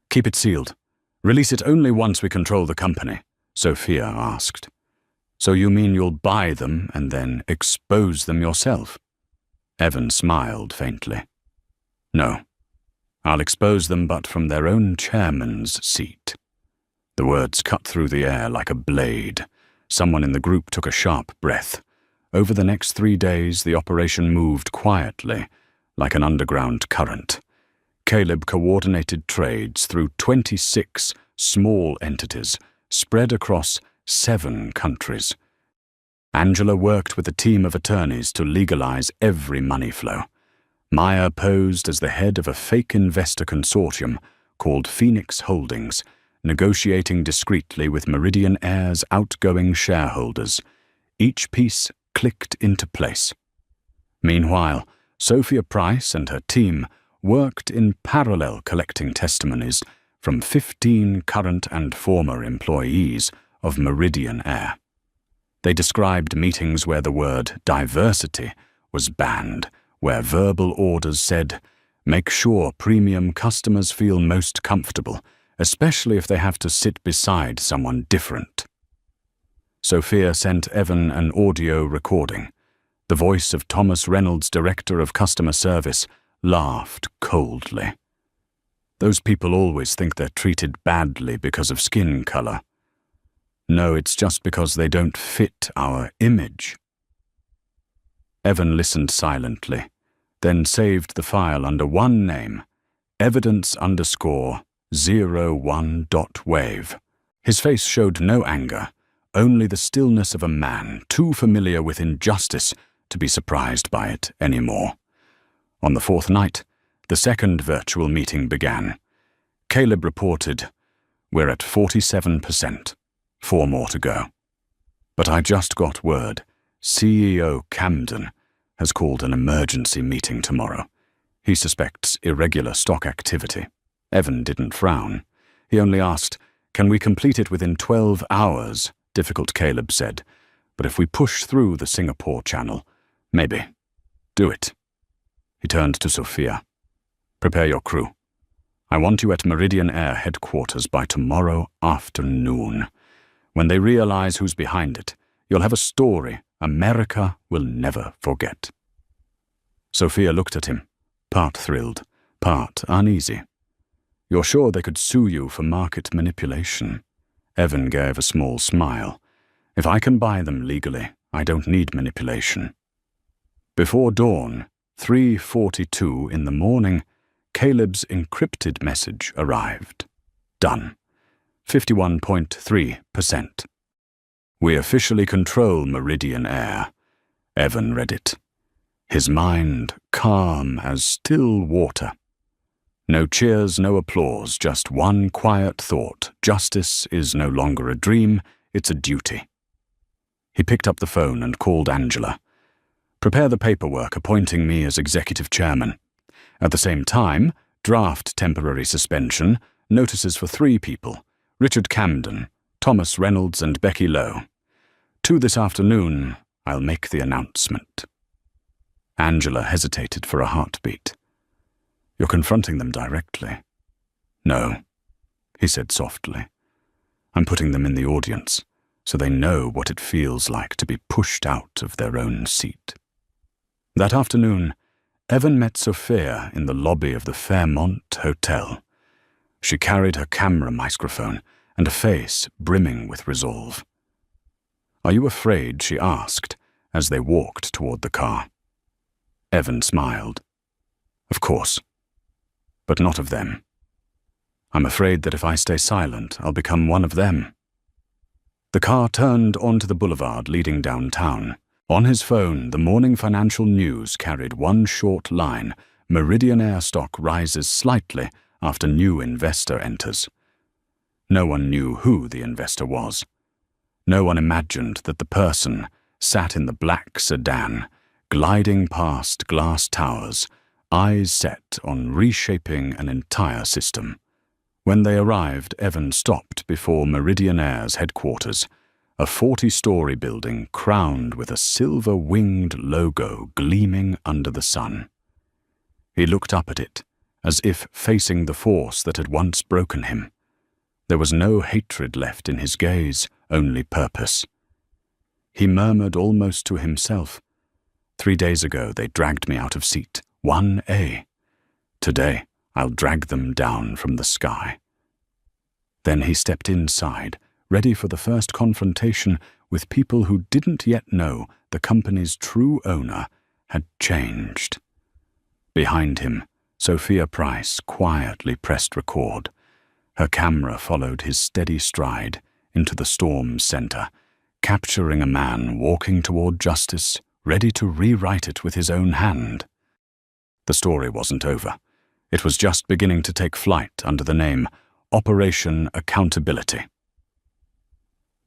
Keep it sealed. Release it only once we control the company, Sophia asked. So you mean you'll buy them and then expose them yourself? Evan smiled faintly. No. I'll expose them, but from their own chairman's seat. The words cut through the air like a blade. Someone in the group took a sharp breath. Over the next 3 days, the operation moved quietly, like an underground current. Caleb coordinated trades through 26 small entities spread across 7 countries. Angela worked with a team of attorneys to legalize every money flow. Maya posed as the head of a fake investor consortium called Phoenix Holdings, negotiating discreetly with Meridian Air's outgoing shareholders. Each piece clicked into place. Meanwhile, Sophia Price and her team worked in parallel collecting testimonies from 15 current and former employees of Meridian Air. They described meetings where the word diversity was banned, where verbal orders said, make sure premium customers feel most comfortable, especially if they have to sit beside someone different. Sophia sent Evan an audio recording. The voice of Thomas Reynolds, Director of Customer Service, laughed coldly. Those people always think they're treated badly because of skin color. No, it's just because they don't fit our image. Evan listened silently, then saved the file under one name, evidence_01.wave. His face showed no anger, only the stillness of a man too familiar with injustice to be surprised by it anymore. On the 4th night, the second virtual meeting began. Caleb reported, we're at 47%, 4 more to go. But I just got word, CEO Camden has called an emergency meeting tomorrow. He suspects irregular stock activity. Evan didn't frown. He only asked, can we complete it within 12 hours? Difficult, Caleb said. But if we push through the Singapore channel, maybe. Do it. He turned to Sophia. Prepare your crew. I want you at Meridian Air headquarters by tomorrow afternoon. When they realize who's behind it, you'll have a story America will never forget. Sophia looked at him, part thrilled, part uneasy. You're sure they could sue you for market manipulation? Evan gave a small smile. If I can buy them legally, I don't need manipulation. Before dawn, 3:42 in the morning, Caleb's encrypted message arrived. Done. 51.3%. We officially control Meridian Air. Evan read it. His mind calm as still water. No cheers, no applause, just one quiet thought. Justice is no longer a dream, it's a duty. He picked up the phone and called Angela. Prepare the paperwork appointing me as executive chairman. At the same time, draft temporary suspension, notices for 3 people, Richard Camden, Thomas Reynolds and Becky Lowe. 2 this afternoon, I'll make the announcement. Angela hesitated for a heartbeat. You're confronting them directly. No, he said softly. I'm putting them in the audience, so they know what it feels like to be pushed out of their own seat. That afternoon, Evan met Sophia in the lobby of the Fairmont Hotel. She carried her camera microphone and a face brimming with resolve. Are you afraid? She asked as they walked toward the car. Evan smiled. Of course, but not of them. I'm afraid that if I stay silent, I'll become one of them. The car turned onto the boulevard leading downtown. On his phone, the morning financial news carried one short line: Meridian Air stock rises slightly after new investor enters. No one knew who the investor was. No one imagined that the person sat in the black sedan, gliding past glass towers, eyes set on reshaping an entire system. When they arrived, Evan stopped before Meridian Air's headquarters, a 40-story building crowned with a silver-winged logo gleaming under the sun. He looked up at it, as if facing the force that had once broken him. There was no hatred left in his gaze, only purpose. He murmured almost to himself, 3 days ago they dragged me out of seat 1A. Today I'll drag them down from the sky. Then he stepped inside, ready for the first confrontation with people who didn't yet know the company's true owner had changed. Behind him, Sophia Price quietly pressed record. Her camera followed his steady stride into the storm's center, capturing a man walking toward justice, ready to rewrite it with his own hand. The story wasn't over. It was just beginning to take flight under the name Operation Accountability.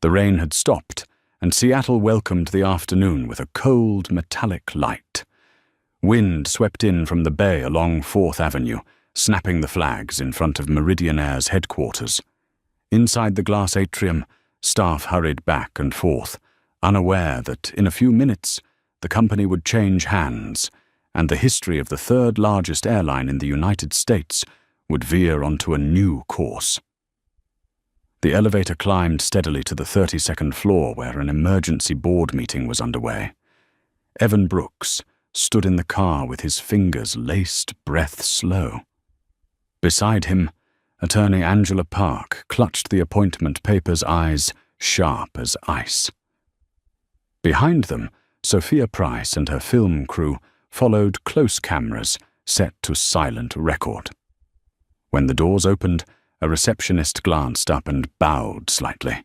The rain had stopped, and Seattle welcomed the afternoon with a cold, metallic light. Wind swept in from the bay along 4th Avenue, snapping the flags in front of Meridian Air's headquarters. Inside the glass atrium, staff hurried back and forth, unaware that in a few minutes the company would change hands, and the history of the 3rd largest airline in the United States would veer onto a new course. The elevator climbed steadily to the 32nd floor where an emergency board meeting was underway. Evan Brooks stood in the car with his fingers laced, breath slow. Beside him, attorney Angela Park clutched the appointment papers, eyes sharp as ice. Behind them, Sophia Price and her film crew followed close cameras set to silent record. When the doors opened, a receptionist glanced up and bowed slightly.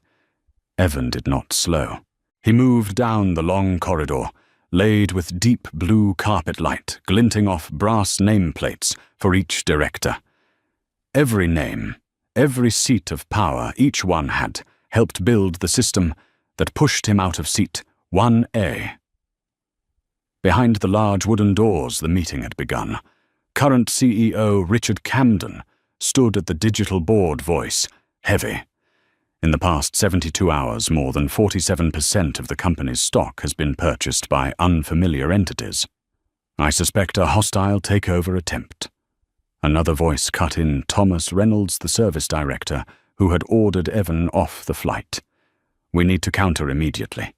Evan did not slow. He moved down the long corridor, laid with deep blue carpet light glinting off brass nameplates for each director. Every name, every seat of power each one had, helped build the system that pushed him out of seat 1A. Behind the large wooden doors the meeting had begun. Current CEO Richard Camden stood at the digital board, voice heavy. In the past 72 hours, more than 47% of the company's stock has been purchased by unfamiliar entities. I suspect a hostile takeover attempt. Another voice cut in, Thomas Reynolds, the service director, who had ordered Evan off the flight. We need to counter immediately.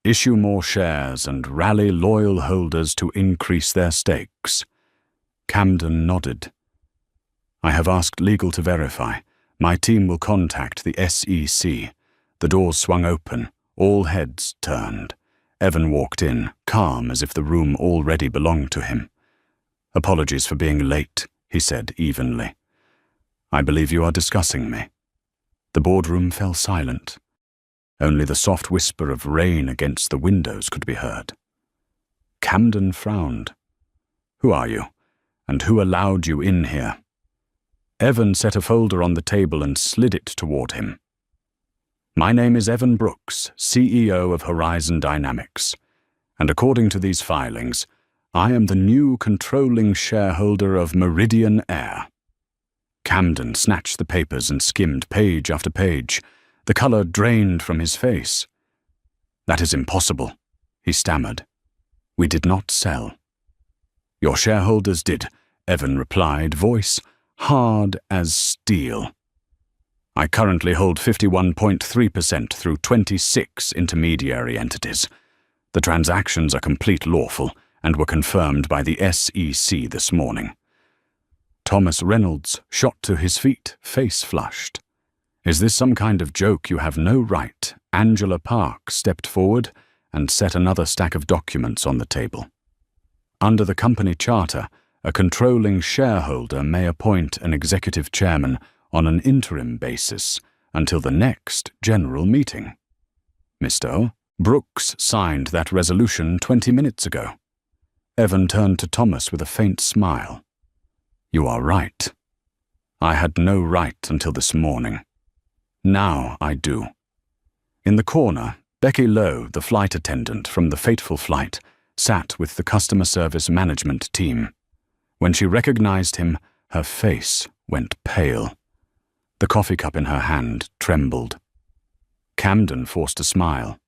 Issue more shares and rally loyal holders to increase their stakes. Camden nodded. I have asked legal to verify. My team will contact the SEC. The doors swung open. All heads turned. Evan walked in, calm as if the room already belonged to him. Apologies for being late, he said evenly. I believe you are discussing me. The boardroom fell silent. Only the soft whisper of rain against the windows could be heard. Camden frowned. Who are you? And who allowed you in here? Evan set a folder on the table and slid it toward him. My name is Evan Brooks, CEO of Horizon Dynamics. And according to these filings, I am the new controlling shareholder of Meridian Air." Camden snatched the papers and skimmed page after page. The colour drained from his face. "That is impossible," he stammered. "We did not sell." "Your shareholders did," Evan replied, voice hard as steel. "I currently hold 51.3% through 26 intermediary entities. The transactions are complete lawful and were confirmed by the SEC this morning." Thomas Reynolds shot to his feet, face flushed. "Is this some kind of joke? You have no right." Angela Park stepped forward and set another stack of documents on the table. Under the company charter, a controlling shareholder may appoint an executive chairman on an interim basis until the next general meeting. Mr. Brooks signed that resolution 20 minutes ago. Evan turned to Thomas with a faint smile. "You are right. I had no right until this morning. Now I do." In the corner, Becky Lowe, the flight attendant from the fateful flight, sat with the customer service management team. When she recognized him, her face went pale. The coffee cup in her hand trembled. Camden forced a smile.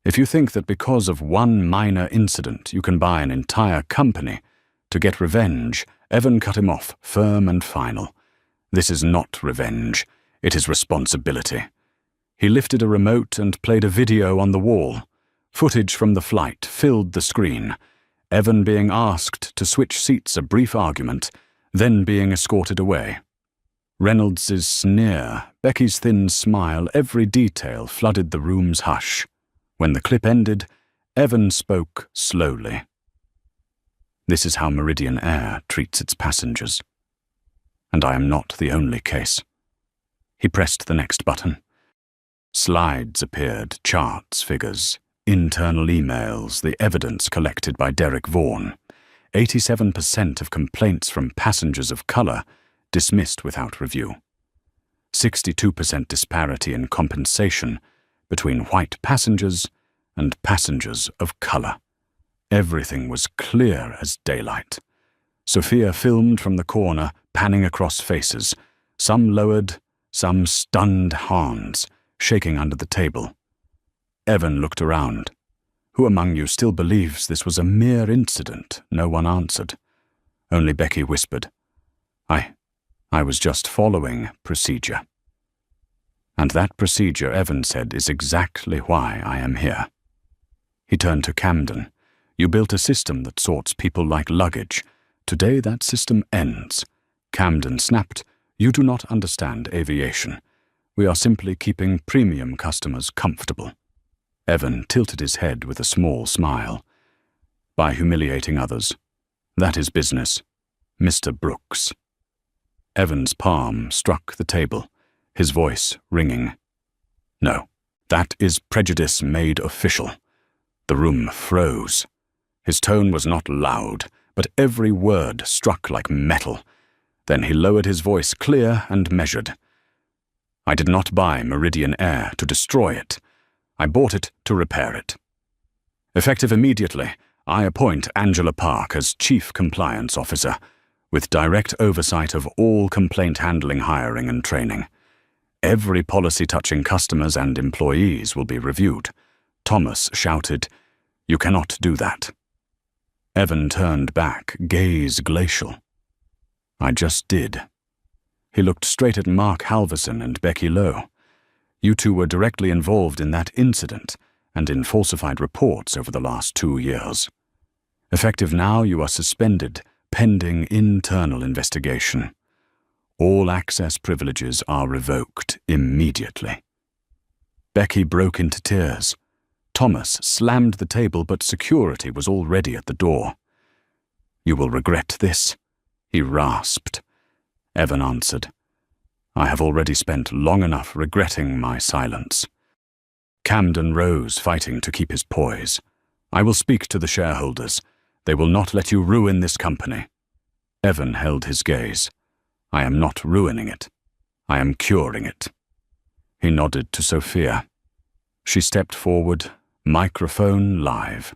"If you think that because of one minor incident you can buy an entire company to get revenge," Evan cut him off, firm and final. "This is not revenge. It is responsibility." He lifted a remote and played a video on the wall. Footage from the flight filled the screen. Evan being asked to switch seats, a brief argument, then being escorted away. Reynolds's sneer, Becky's thin smile, every detail flooded the room's hush. When the clip ended, Evan spoke slowly. "This is how Meridian Air treats its passengers. And I am not the only case." He pressed the next button. Slides appeared, charts, figures, internal emails, the evidence collected by Derek Vaughan. 87% of complaints from passengers of colour dismissed without review. 62% disparity in compensation between white passengers and passengers of colour. Everything was clear as daylight. Sophia filmed from the corner, panning across faces, some lowered, some stunned hands, shaking under the table. Evan looked around. "Who among you still believes this was a mere incident?" No one answered. Only Becky whispered, I was just following procedure." "And that procedure," Evan said, "is exactly why I am here." He turned to Camden. "You built a system that sorts people like luggage. Today that system ends." Camden snapped, "You do not understand aviation. We are simply keeping premium customers comfortable." Evan tilted his head with a small smile. "By humiliating others. That is business. Mr. Brooks." Evan's palm struck the table, his voice ringing. "No, that is prejudice made official." The room froze. His tone was not loud, but every word struck like metal. Then he lowered his voice, clear and measured. "I did not buy Meridian Air to destroy it. I bought it to repair it. Effective immediately, I appoint Angela Park as Chief Compliance Officer, with direct oversight of all complaint handling, hiring and training. Every policy touching customers and employees will be reviewed." Thomas shouted, "You cannot do that." Evan turned back, gaze glacial. "I just did." He looked straight at Mark Halverson and Becky Lowe. "You two were directly involved in that incident and in falsified reports over the last 2 years. Effective now, you are suspended, pending internal investigation. All access privileges are revoked immediately." Becky broke into tears. Thomas slammed the table, but security was already at the door. "You will regret this," he rasped. Evan answered, "I have already spent long enough regretting my silence." Camden rose, fighting to keep his poise. "I will speak to the shareholders. They will not let you ruin this company." Evan held his gaze. "I am not ruining it. I am curing it." He nodded to Sophia. She stepped forward, microphone live.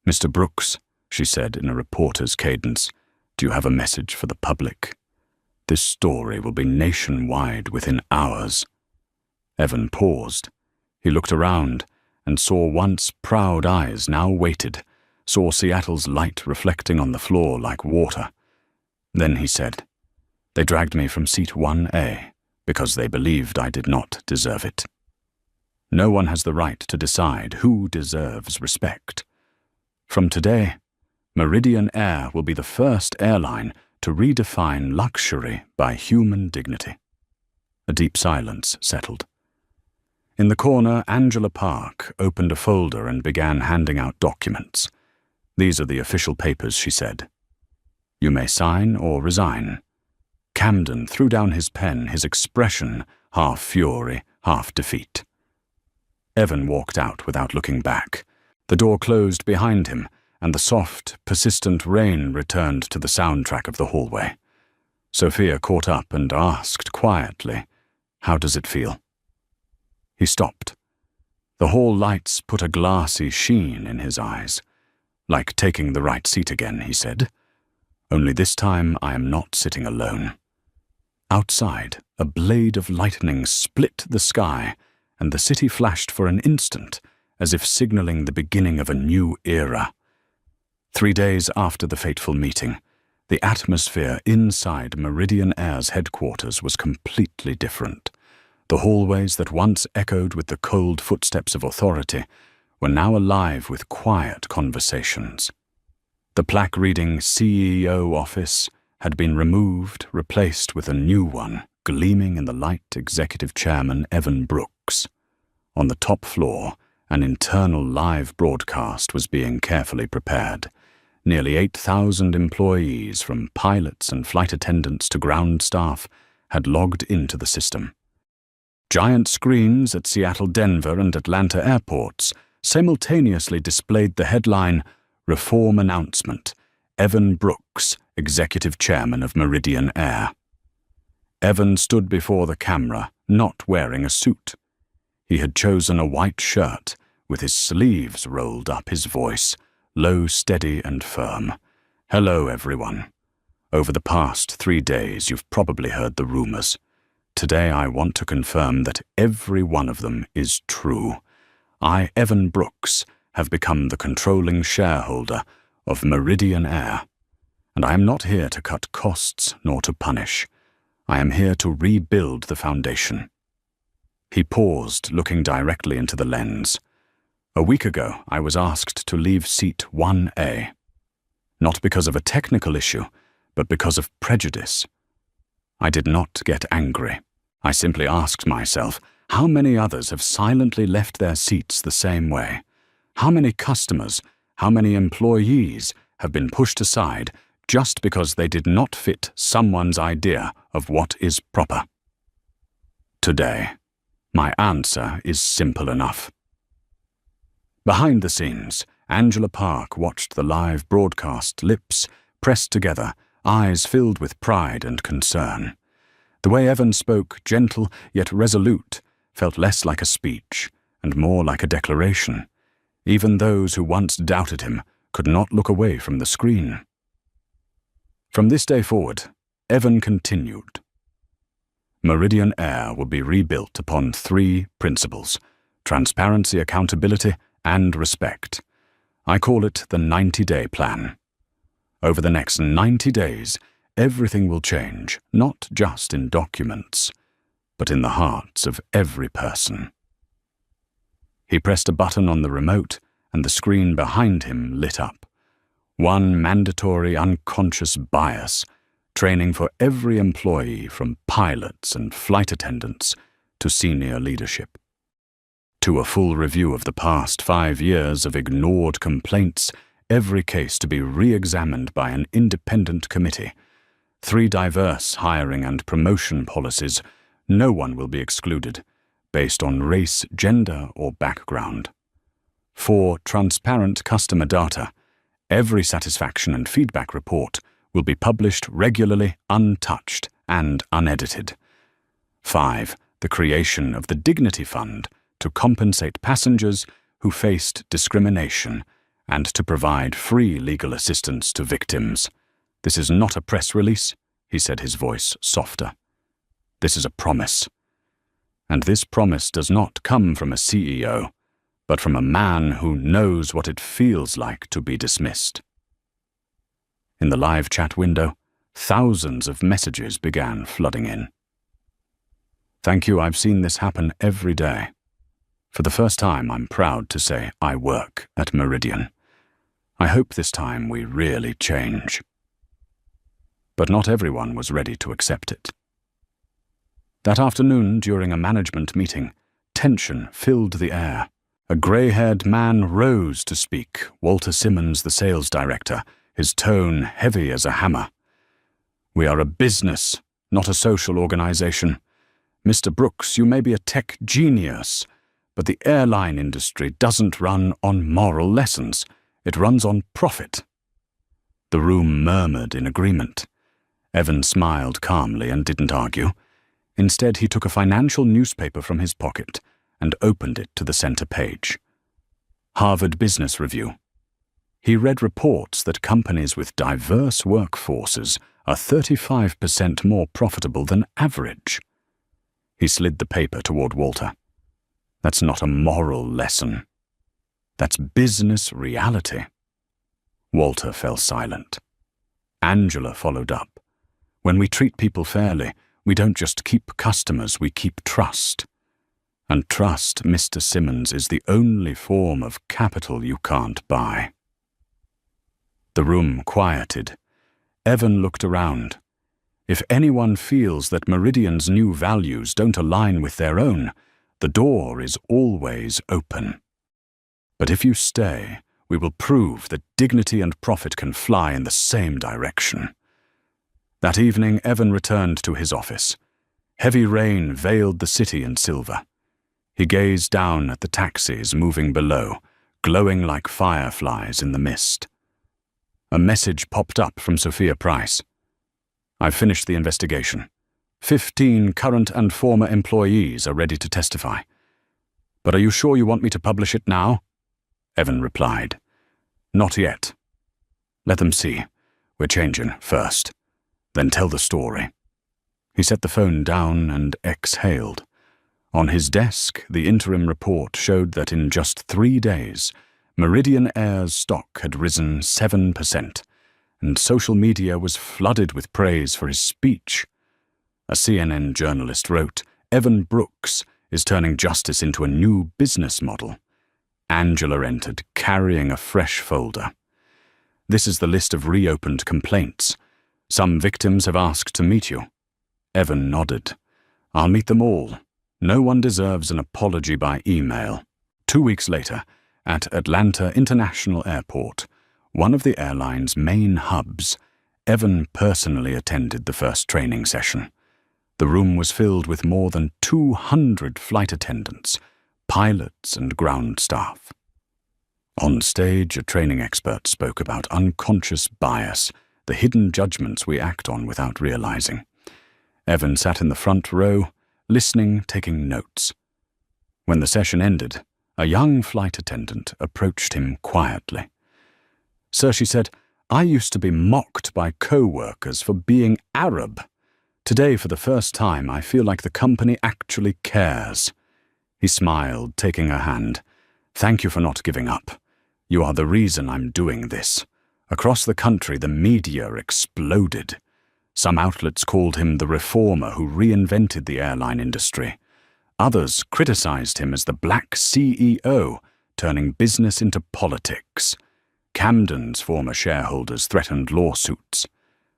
"Mr. Brooks," she said in a reporter's cadence, "do you have a message for the public? This story will be nationwide within hours." Evan paused. He looked around and saw once proud eyes now weighted, saw Seattle's light reflecting on the floor like water. Then he said, "They dragged me from seat 1A because they believed I did not deserve it. No one has the right to decide who deserves respect. From today, Meridian Air will be the first airline to redefine luxury by human dignity." A deep silence settled. In the corner, Angela Park opened a folder and began handing out documents. "These are the official papers," she said. "You may sign or resign." Camden threw down his pen, his expression half fury, half defeat. Evan walked out without looking back. The door closed behind him, and the soft, persistent rain returned to the soundtrack of the hallway. Sophia caught up and asked quietly, "How does it feel?" He stopped. The hall lights put a glassy sheen in his eyes. "Like taking the right seat again," he said. "Only this time I am not sitting alone." Outside, a blade of lightning split the sky, and the city flashed for an instant, as if signaling the beginning of a new era. 3 days after the fateful meeting, the atmosphere inside Meridian Air's headquarters was completely different. The hallways that once echoed with the cold footsteps of authority were now alive with quiet conversations. The plaque reading CEO office had been removed, replaced with a new one, gleaming in the light Executive Chairman Evan Brooks. On the top floor, an internal live broadcast was being carefully prepared. Nearly 8,000 employees, from pilots and flight attendants to ground staff, had logged into the system. Giant screens at Seattle, Denver, and Atlanta airports simultaneously displayed the headline, "Reform Announcement, Evan Brooks, Executive Chairman of Meridian Air." Evan stood before the camera, not wearing a suit. He had chosen a white shirt, with his sleeves rolled up, his voice low, steady, and firm. "Hello, everyone. Over the past 3 days, you've probably heard the rumors. Today I want to confirm that every one of them is true. I, Evan Brooks, have become the controlling shareholder of Meridian Air. And I am not here to cut costs nor to punish. I am here to rebuild the foundation." He paused, looking directly into the lens. "A week ago, I was asked to leave seat 1A. Not because of a technical issue, but because of prejudice. I did not get angry. I simply asked myself, how many others have silently left their seats the same way? How many customers, how many employees have been pushed aside just because they did not fit someone's idea of what is proper? Today, my answer is simple enough." Behind the scenes, Angela Park watched the live broadcast, lips pressed together, eyes filled with pride and concern. The way Evan spoke, gentle yet resolute, felt less like a speech and more like a declaration. Even those who once doubted him could not look away from the screen. From this day forward, Evan continued. Meridian Air will be rebuilt upon 3 principles: transparency, accountability, and respect. I call it the 90-day plan. Over the next 90 days, everything will change, not just in documents, but in the hearts of every person. He pressed a button on the remote, and the screen behind him lit up. One mandatory unconscious bias, training for every employee from pilots and flight attendants to senior leadership. To a full review of the past 5 years of ignored complaints, every case to be re-examined by an independent committee. 3 diverse hiring and promotion policies. No one will be excluded, based on race, gender, or background. 4 transparent customer data. Every satisfaction and feedback report will be published regularly, untouched, and unedited. 5 the creation of the Dignity Fund to compensate passengers who faced discrimination and to provide free legal assistance to victims. This is not a press release, he said, his voice softer. This is a promise. And this promise does not come from a CEO, but from a man who knows what it feels like to be dismissed. In the live chat window, thousands of messages began flooding in. Thank you, I've seen this happen every day. For the first time, I'm proud to say I work at Meridian. I hope this time we really change. But not everyone was ready to accept it. That afternoon, during a management meeting, tension filled the air. A grey-haired man rose to speak, Walter Simmons, the sales director, his tone heavy as a hammer. We are a business, not a social organization. Mr. Brooks, you may be a tech genius, but the airline industry doesn't run on moral lessons. It runs on profit. The room murmured in agreement. Evan smiled calmly and didn't argue. Instead, he took a financial newspaper from his pocket and opened it to the center page. Harvard Business Review. He read reports that companies with diverse workforces are 35% more profitable than average. He slid the paper toward Walter. That's not a moral lesson. That's business reality. Walter fell silent. Angela followed up. When we treat people fairly, we don't just keep customers, we keep trust. And trust, Mr. Simmons, is the only form of capital you can't buy. The room quieted. Evan looked around. If anyone feels that Meridian's new values don't align with their own, the door is always open. But if you stay, we will prove that dignity and profit can fly in the same direction. That evening, Evan returned to his office. Heavy rain veiled the city in silver. He gazed down at the taxis moving below, glowing like fireflies in the mist. A message popped up from Sophia Price. I've finished the investigation. 15 current and former employees are ready to testify. But are you sure you want me to publish it now? Evan replied. Not yet. Let them see. We're changing first. Then tell the story. He set the phone down and exhaled. On his desk, the interim report showed that in just 3 days, Meridian Air's stock had risen 7%, and social media was flooded with praise for his speech. A CNN journalist wrote, Evan Brooks is turning justice into a new business model. Angela entered, carrying a fresh folder. This is the list of reopened complaints. Some victims have asked to meet you. Evan nodded. I'll meet them all. No one deserves an apology by email. 2 weeks later, at Atlanta International Airport, one of the airline's main hubs, Evan personally attended the first training session. The room was filled with more than 200 flight attendants, pilots and ground staff. On stage, a training expert spoke about unconscious bias, the hidden judgments we act on without realizing. Evan sat in the front row, listening, taking notes. When the session ended, a young flight attendant approached him quietly. Sir, she said, I used to be mocked by co-workers for being Arab. Today, for the first time, I feel like the company actually cares. He smiled, taking her hand. Thank you for not giving up. You are the reason I'm doing this. Across the country, the media exploded. Some outlets called him the reformer who reinvented the airline industry. Others criticized him as the black CEO, turning business into politics. Camden's former shareholders threatened lawsuits.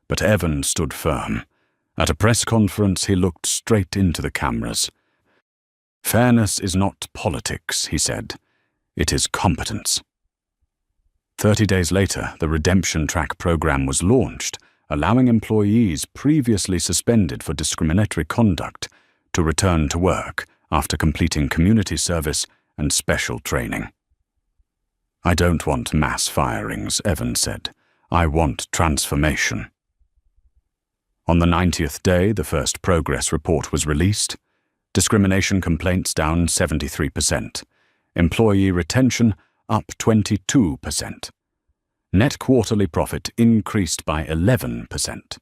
But Evan stood firm. At a press conference, he looked straight into the cameras. Fairness is not politics, he said. It is competence. 30 days later, the Redemption Track program was launched, allowing employees previously suspended for discriminatory conduct to return to work after completing community service and special training. I don't want mass firings, Evan said. I want transformation. On the 90th day, the first progress report was released. Discrimination complaints down 73%. Employee retention up 22%. Net quarterly profit increased by 11%.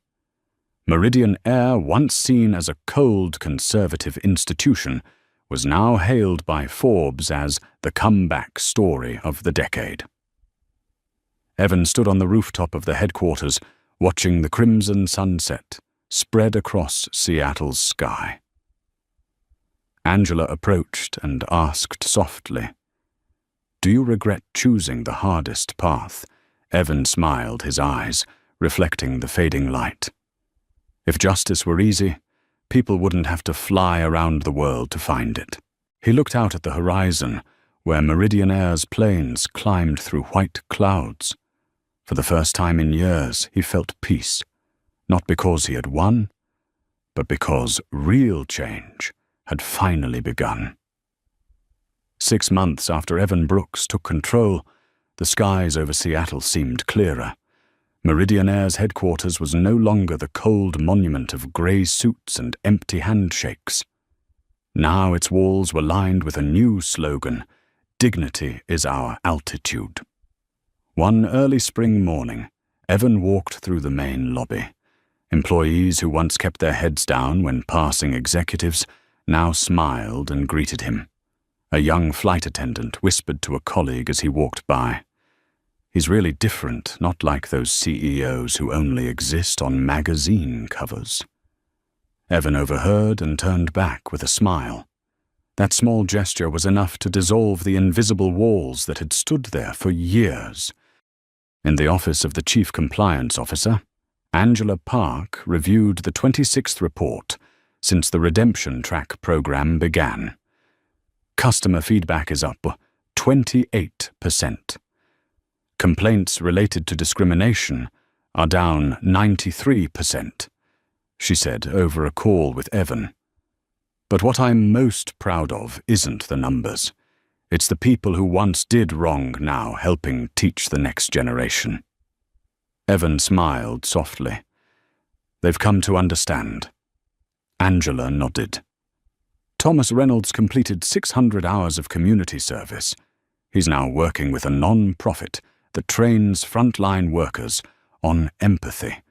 Meridian Air, once seen as a cold, conservative institution, was now hailed by Forbes as the comeback story of the decade. Evan stood on the rooftop of the headquarters, watching the crimson sunset spread across Seattle's sky. Angela approached and asked softly, "Do you regret choosing the hardest path?" Evan smiled, his eyes reflecting the fading light. If justice were easy, people wouldn't have to fly around the world to find it. He looked out at the horizon, where Meridian Air's planes climbed through white clouds. For the first time in years, he felt peace, not because he had won, but because real change had finally begun. 6 months after Evan Brooks took control, the skies over Seattle seemed clearer. Meridian Air's headquarters was no longer the cold monument of grey suits and empty handshakes. Now its walls were lined with a new slogan, "Dignity is our altitude." One early spring morning, Evan walked through the main lobby. Employees who once kept their heads down when passing executives now smiled and greeted him. A young flight attendant whispered to a colleague as he walked by, "He's really different, not like those CEOs who only exist on magazine covers." Evan overheard and turned back with a smile. That small gesture was enough to dissolve the invisible walls that had stood there for years. In the office of the Chief Compliance Officer, Angela Park reviewed the 26th report since the Redemption Track program began. Customer feedback is up 28%. Complaints related to discrimination are down 93%, she said over a call with Evan. But what I'm most proud of isn't the numbers. It's the people who once did wrong now helping teach the next generation. Evan smiled softly. They've come to understand. Angela nodded. Thomas Reynolds completed 600 hours of community service. He's now working with a non-profit that trains frontline workers on empathy.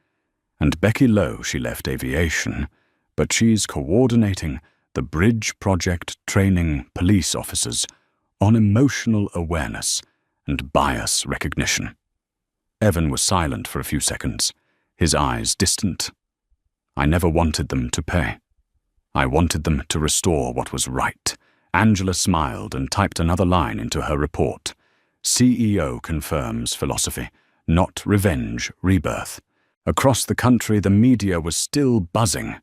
And Becky Lowe, she left aviation, but she's coordinating the Bridge Project training police officers on emotional awareness and bias recognition. Evan was silent for a few seconds, his eyes distant. I never wanted them to pay. I wanted them to restore what was right. Angela smiled and typed another line into her report. CEO confirms philosophy, not revenge, rebirth. Across the country, the media was still buzzing.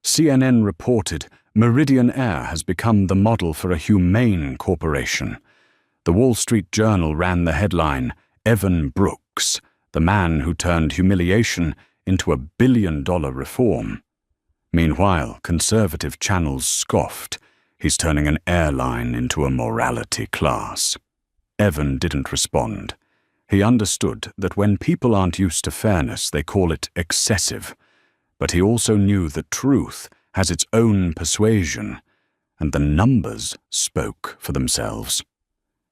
CNN reported Meridian Air has become the model for a humane corporation. The Wall Street Journal ran the headline, "Evan Brooks, the man who turned humiliation into a billion-dollar reform." Meanwhile, conservative channels scoffed. He's turning an airline into a morality class. Evan didn't respond. He understood that when people aren't used to fairness, they call it excessive. But he also knew that truth has its own persuasion, and the numbers spoke for themselves.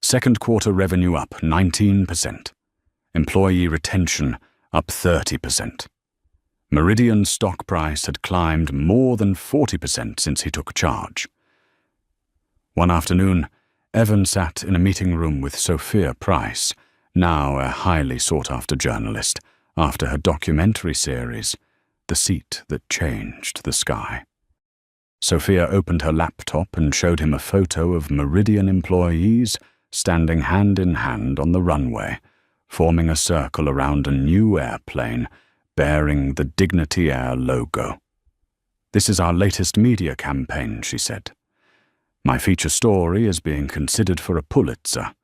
Second quarter revenue up 19%. Employee retention up 30%. Meridian's stock price had climbed more than 40% since he took charge. One afternoon, Evan sat in a meeting room with Sophia Price, now a highly sought-after journalist, after her documentary series, The Seat That Changed the Sky. Sophia opened her laptop and showed him a photo of Meridian employees standing hand in hand on the runway, forming a circle around a new airplane bearing the Dignity Air logo. "This is our latest media campaign," she said. "My feature story is being considered for a Pulitzer,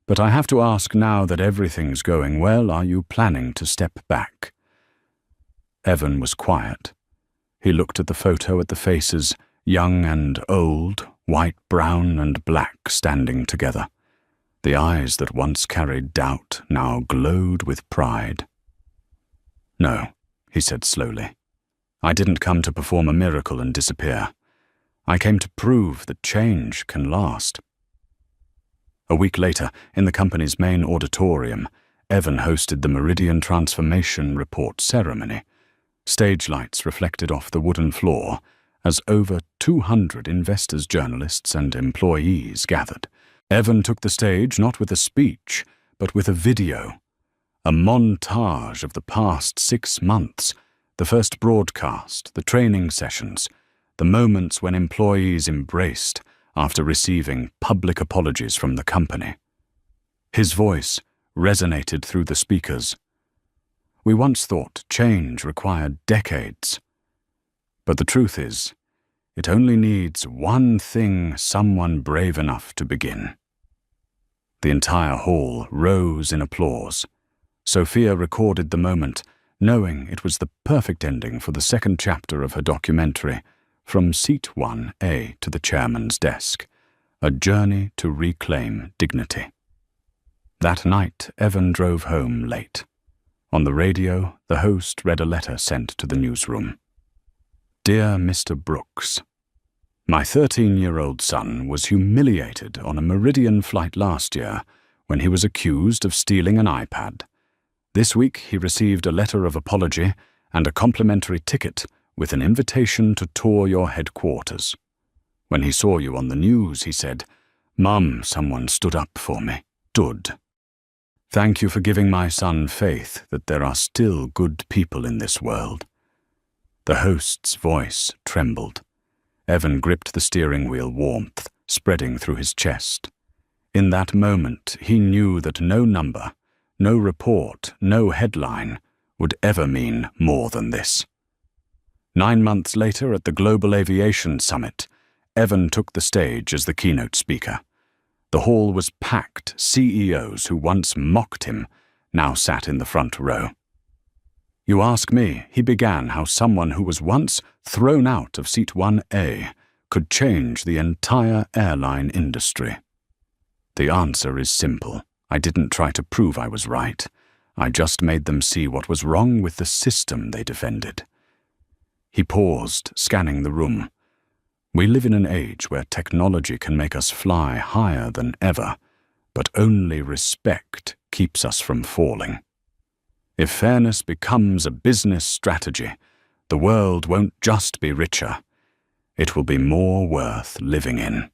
but I have to ask, now that everything's going well, are you planning to step back?" Evan was quiet. He looked at the photo, at the faces, young and old, white, brown, and black, standing together. The eyes that once carried doubt now glowed with pride. "No," he said slowly. "I didn't come to perform a miracle and disappear. I came to prove that change can last." A week later, in the company's main auditorium, Evan hosted the Meridian Transformation Report ceremony. Stage lights reflected off the wooden floor as over 200 investors, journalists, and employees gathered. Evan took the stage not with a speech, but with a video, a montage of the past 6 months, the first broadcast, the training sessions, the moments when employees embraced after receiving public apologies from the company. His voice resonated through the speakers. We once thought change required decades. But the truth is, it only needs one thing, someone brave enough to begin. The entire hall rose in applause. Sophia recorded the moment, knowing it was the perfect ending for the second chapter of her documentary, From Seat 1A to the Chairman's Desk, A Journey to Reclaim Dignity. That night, Evan drove home late. On the radio, the host read a letter sent to the newsroom. Dear Mr. Brooks, my 13-year-old son was humiliated on a Meridian flight last year when he was accused of stealing an iPad. This week, he received a letter of apology and a complimentary ticket with an invitation to tour your headquarters. When he saw you on the news, he said, "Mum, someone stood up for me." Stood. Thank you for giving my son faith that there are still good people in this world. The host's voice trembled. Evan gripped the steering wheel, warmth spreading through his chest. In that moment, he knew that no number, no report, no headline would ever mean more than this. 9 months later, at the Global Aviation Summit, Evan took the stage as the keynote speaker. The hall was packed. CEOs who once mocked him now sat in the front row. You ask me, he began, how someone who was once thrown out of Seat 1A could change the entire airline industry. The answer is simple. I didn't try to prove I was right. I just made them see what was wrong with the system they defended. He paused, scanning the room. We live in an age where technology can make us fly higher than ever, but only respect keeps us from falling. If fairness becomes a business strategy, the world won't just be richer, it will be more worth living in.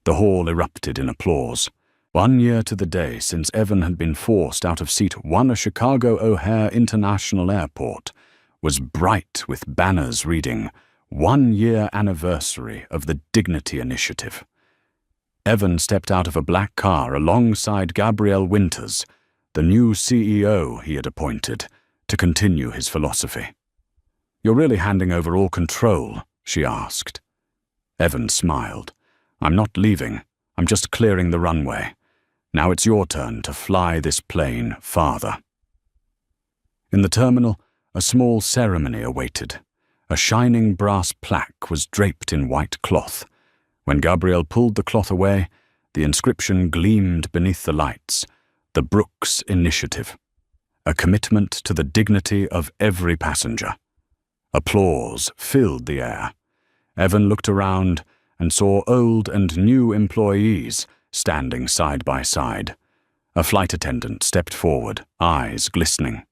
The hall erupted in applause. 1 year to the day since Evan had been forced out of Seat 1 at Chicago O'Hare International Airport was bright with banners reading, 1 year anniversary of the Dignity Initiative. Evan stepped out of a black car alongside Gabrielle Winters, the new CEO he had appointed, to continue his philosophy. You're really handing over all control, she asked. Evan smiled. I'm not leaving. I'm just clearing the runway. Now it's your turn to fly this plane farther. In the terminal, a small ceremony awaited. A shining brass plaque was draped in white cloth. When Gabrielle pulled the cloth away, the inscription gleamed beneath the lights, the Brooks Initiative, a commitment to the dignity of every passenger. Applause filled the air. Evan looked around and saw old and new employees standing side by side. A flight attendant stepped forward, eyes glistening.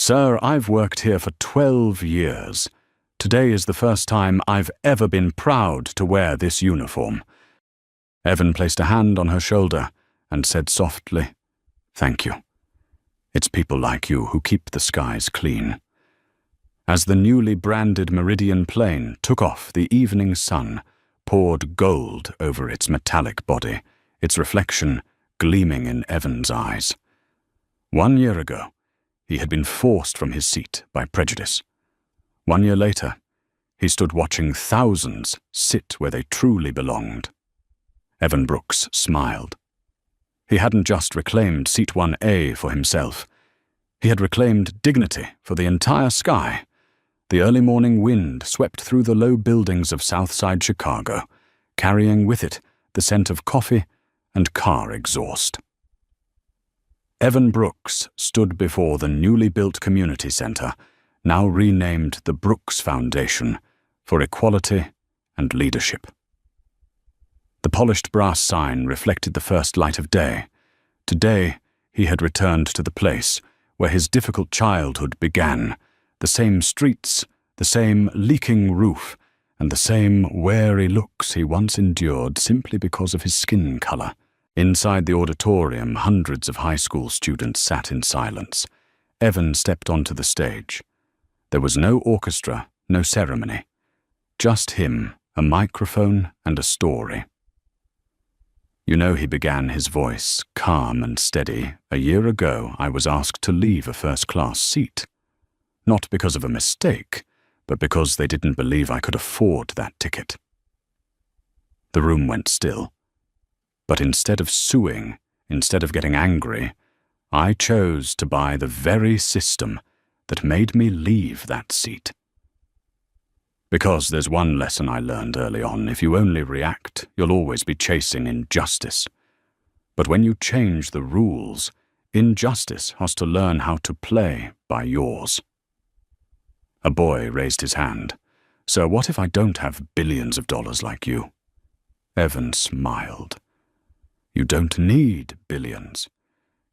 Sir, I've worked here for 12 years. Today is the first time I've ever been proud to wear this uniform. Evan placed a hand on her shoulder and said softly, Thank you. It's people like you who keep the skies clean. As the newly branded Meridian plane took off, the evening sun poured gold over its metallic body, its reflection gleaming in Evan's eyes. 1 year ago, he had been forced from his seat by prejudice. 1 year later, he stood watching thousands sit where they truly belonged. Evan Brooks smiled. He hadn't just reclaimed Seat 1A for himself. He had reclaimed dignity for the entire sky. The early morning wind swept through the low buildings of Southside Chicago, carrying with it the scent of coffee and car exhaust. Evan Brooks stood before the newly built community center, now renamed the Brooks Foundation, for equality and leadership. The polished brass sign reflected the first light of day. Today, he had returned to the place where his difficult childhood began, the same streets, the same leaking roof, and the same wary looks he once endured simply because of his skin color. Inside the auditorium, hundreds of high school students sat in silence. Evan stepped onto the stage. There was no orchestra, no ceremony. Just him, a microphone, and a story. You know, he began, his voice calm and steady. A year ago, I was asked to leave a first-class seat. Not because of a mistake, but because they didn't believe I could afford that ticket. The room went still. But instead of suing, instead of getting angry, I chose to buy the very system that made me leave that seat. Because there's one lesson I learned early on: if you only react, you'll always be chasing injustice. But when you change the rules, injustice has to learn how to play by yours. A boy raised his hand. "Sir, what if I don't have billions of dollars like you?" Evan smiled. You don't need billions.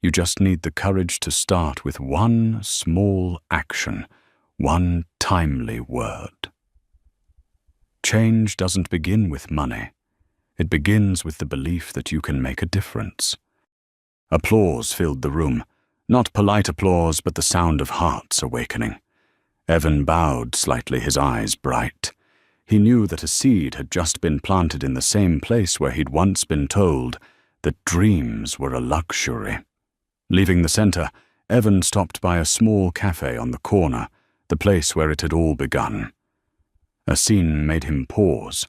You just need the courage to start with one small action, one timely word. Change doesn't begin with money. It begins with the belief that you can make a difference. Applause filled the room, not polite applause, but the sound of hearts awakening. Evan bowed slightly, his eyes bright. He knew that a seed had just been planted in the same place where he'd once been told that dreams were a luxury. Leaving the center, Evan stopped by a small cafe on the corner, the place where it had all begun. A scene made him pause.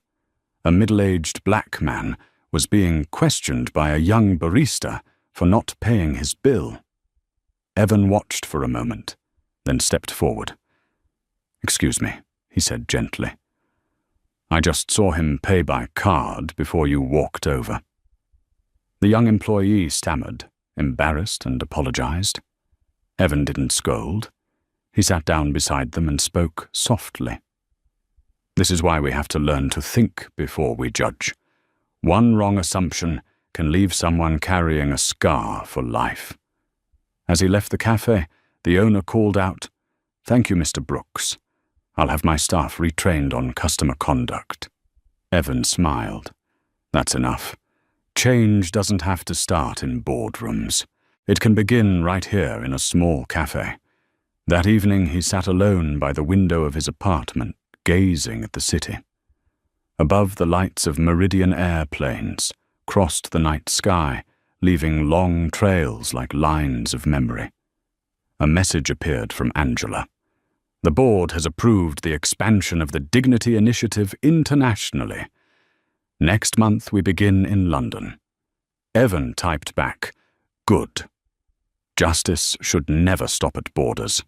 A middle-aged black man was being questioned by a young barista for not paying his bill. Evan watched for a moment, then stepped forward. "Excuse me," he said gently. "I just saw him pay by card before you walked over." The young employee stammered, embarrassed, and apologized. Evan didn't scold. He sat down beside them and spoke softly. "This is why we have to learn to think before we judge. One wrong assumption can leave someone carrying a scar for life." As he left the cafe, the owner called out, "Thank you, Mr. Brooks. I'll have my staff retrained on customer conduct." Evan smiled. That's enough. Change doesn't have to start in boardrooms. It can begin right here in a small cafe. That evening he sat alone by the window of his apartment, gazing at the city. Above, the lights of Meridian airplanes crossed the night sky, leaving long trails like lines of memory. A message appeared from Angela. "The board has approved the expansion of the Dignity Initiative internationally. Next month we begin in London." Evan typed back, "Good. Justice should never stop at borders."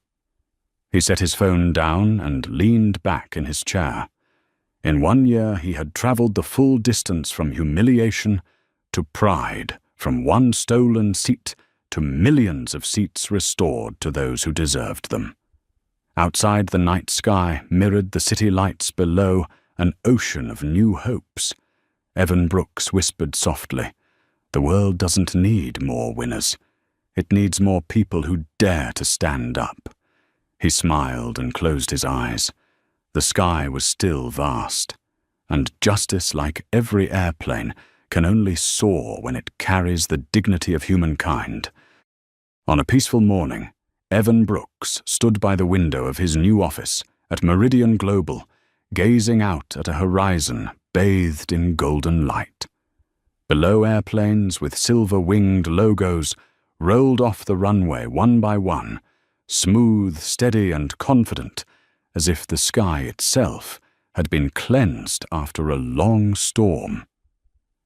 He set his phone down and leaned back in his chair. In 1 year he had traveled the full distance from humiliation to pride, from one stolen seat to millions of seats restored to those who deserved them. Outside, the night sky mirrored the city lights below, an ocean of new hopes. Evan Brooks whispered softly, "The world doesn't need more winners. It needs more people who dare to stand up." He smiled and closed his eyes. The sky was still vast, and justice, like every airplane, can only soar when it carries the dignity of humankind. On a peaceful morning, Evan Brooks stood by the window of his new office at Meridian Global, gazing out at a horizon bathed in golden light. Below, airplanes with silver-winged logos rolled off the runway one by one, smooth, steady, and confident, as if the sky itself had been cleansed after a long storm.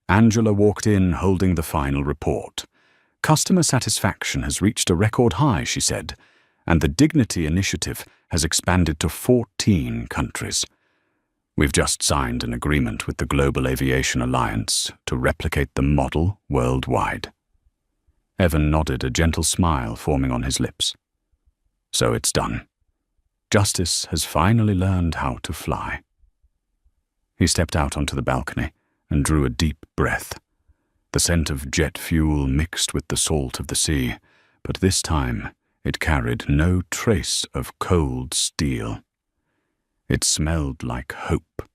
Angela walked in holding the final report. "Customer satisfaction has reached a record high," she said, "and the Dignity Initiative has expanded to 14 countries. We've just signed an agreement with the Global Aviation Alliance to replicate the model worldwide." Evan nodded, a gentle smile forming on his lips. So it's done. Justice has finally learned how to fly. He stepped out onto the balcony and drew a deep breath. The scent of jet fuel mixed with the salt of the sea, but this time it carried no trace of cold steel. It smelled like hope.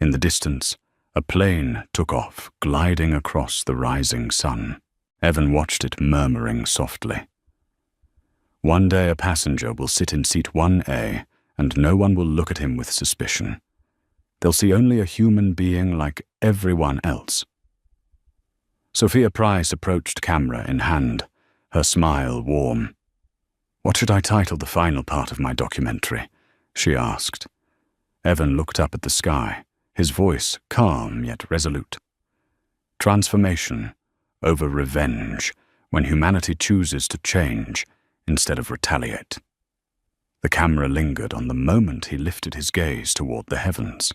In the distance, a plane took off, gliding across the rising sun. Evan watched it, murmuring softly. One day a passenger will sit in seat 1A, and no one will look at him with suspicion. They'll see only a human being like everyone else. Sophia Price approached, camera in hand, her smile warm. "What should I title the final part of my documentary?" she asked. Evan looked up at the sky, his voice calm yet resolute. "Transformation over revenge, when humanity chooses to change instead of retaliate." The camera lingered on the moment he lifted his gaze toward the heavens.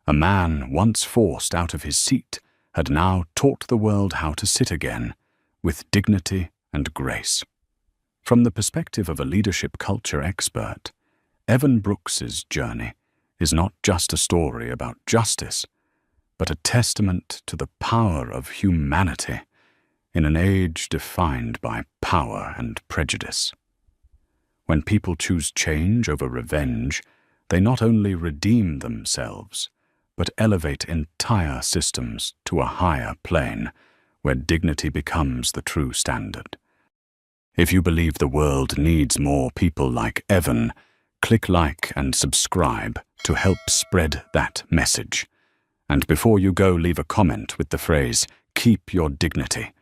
A man once forced out of his seat had now taught the world how to sit again, with dignity and grace. From the perspective of a leadership culture expert, Evan Brooks's journey is not just a story about justice, but a testament to the power of humanity in an age defined by power and prejudice. When people choose change over revenge, they not only redeem themselves, but elevate entire systems to a higher plane, where dignity becomes the true standard. If you believe the world needs more people like Evan, click like and subscribe to help spread that message. And before you go, leave a comment with the phrase, "Keep your dignity."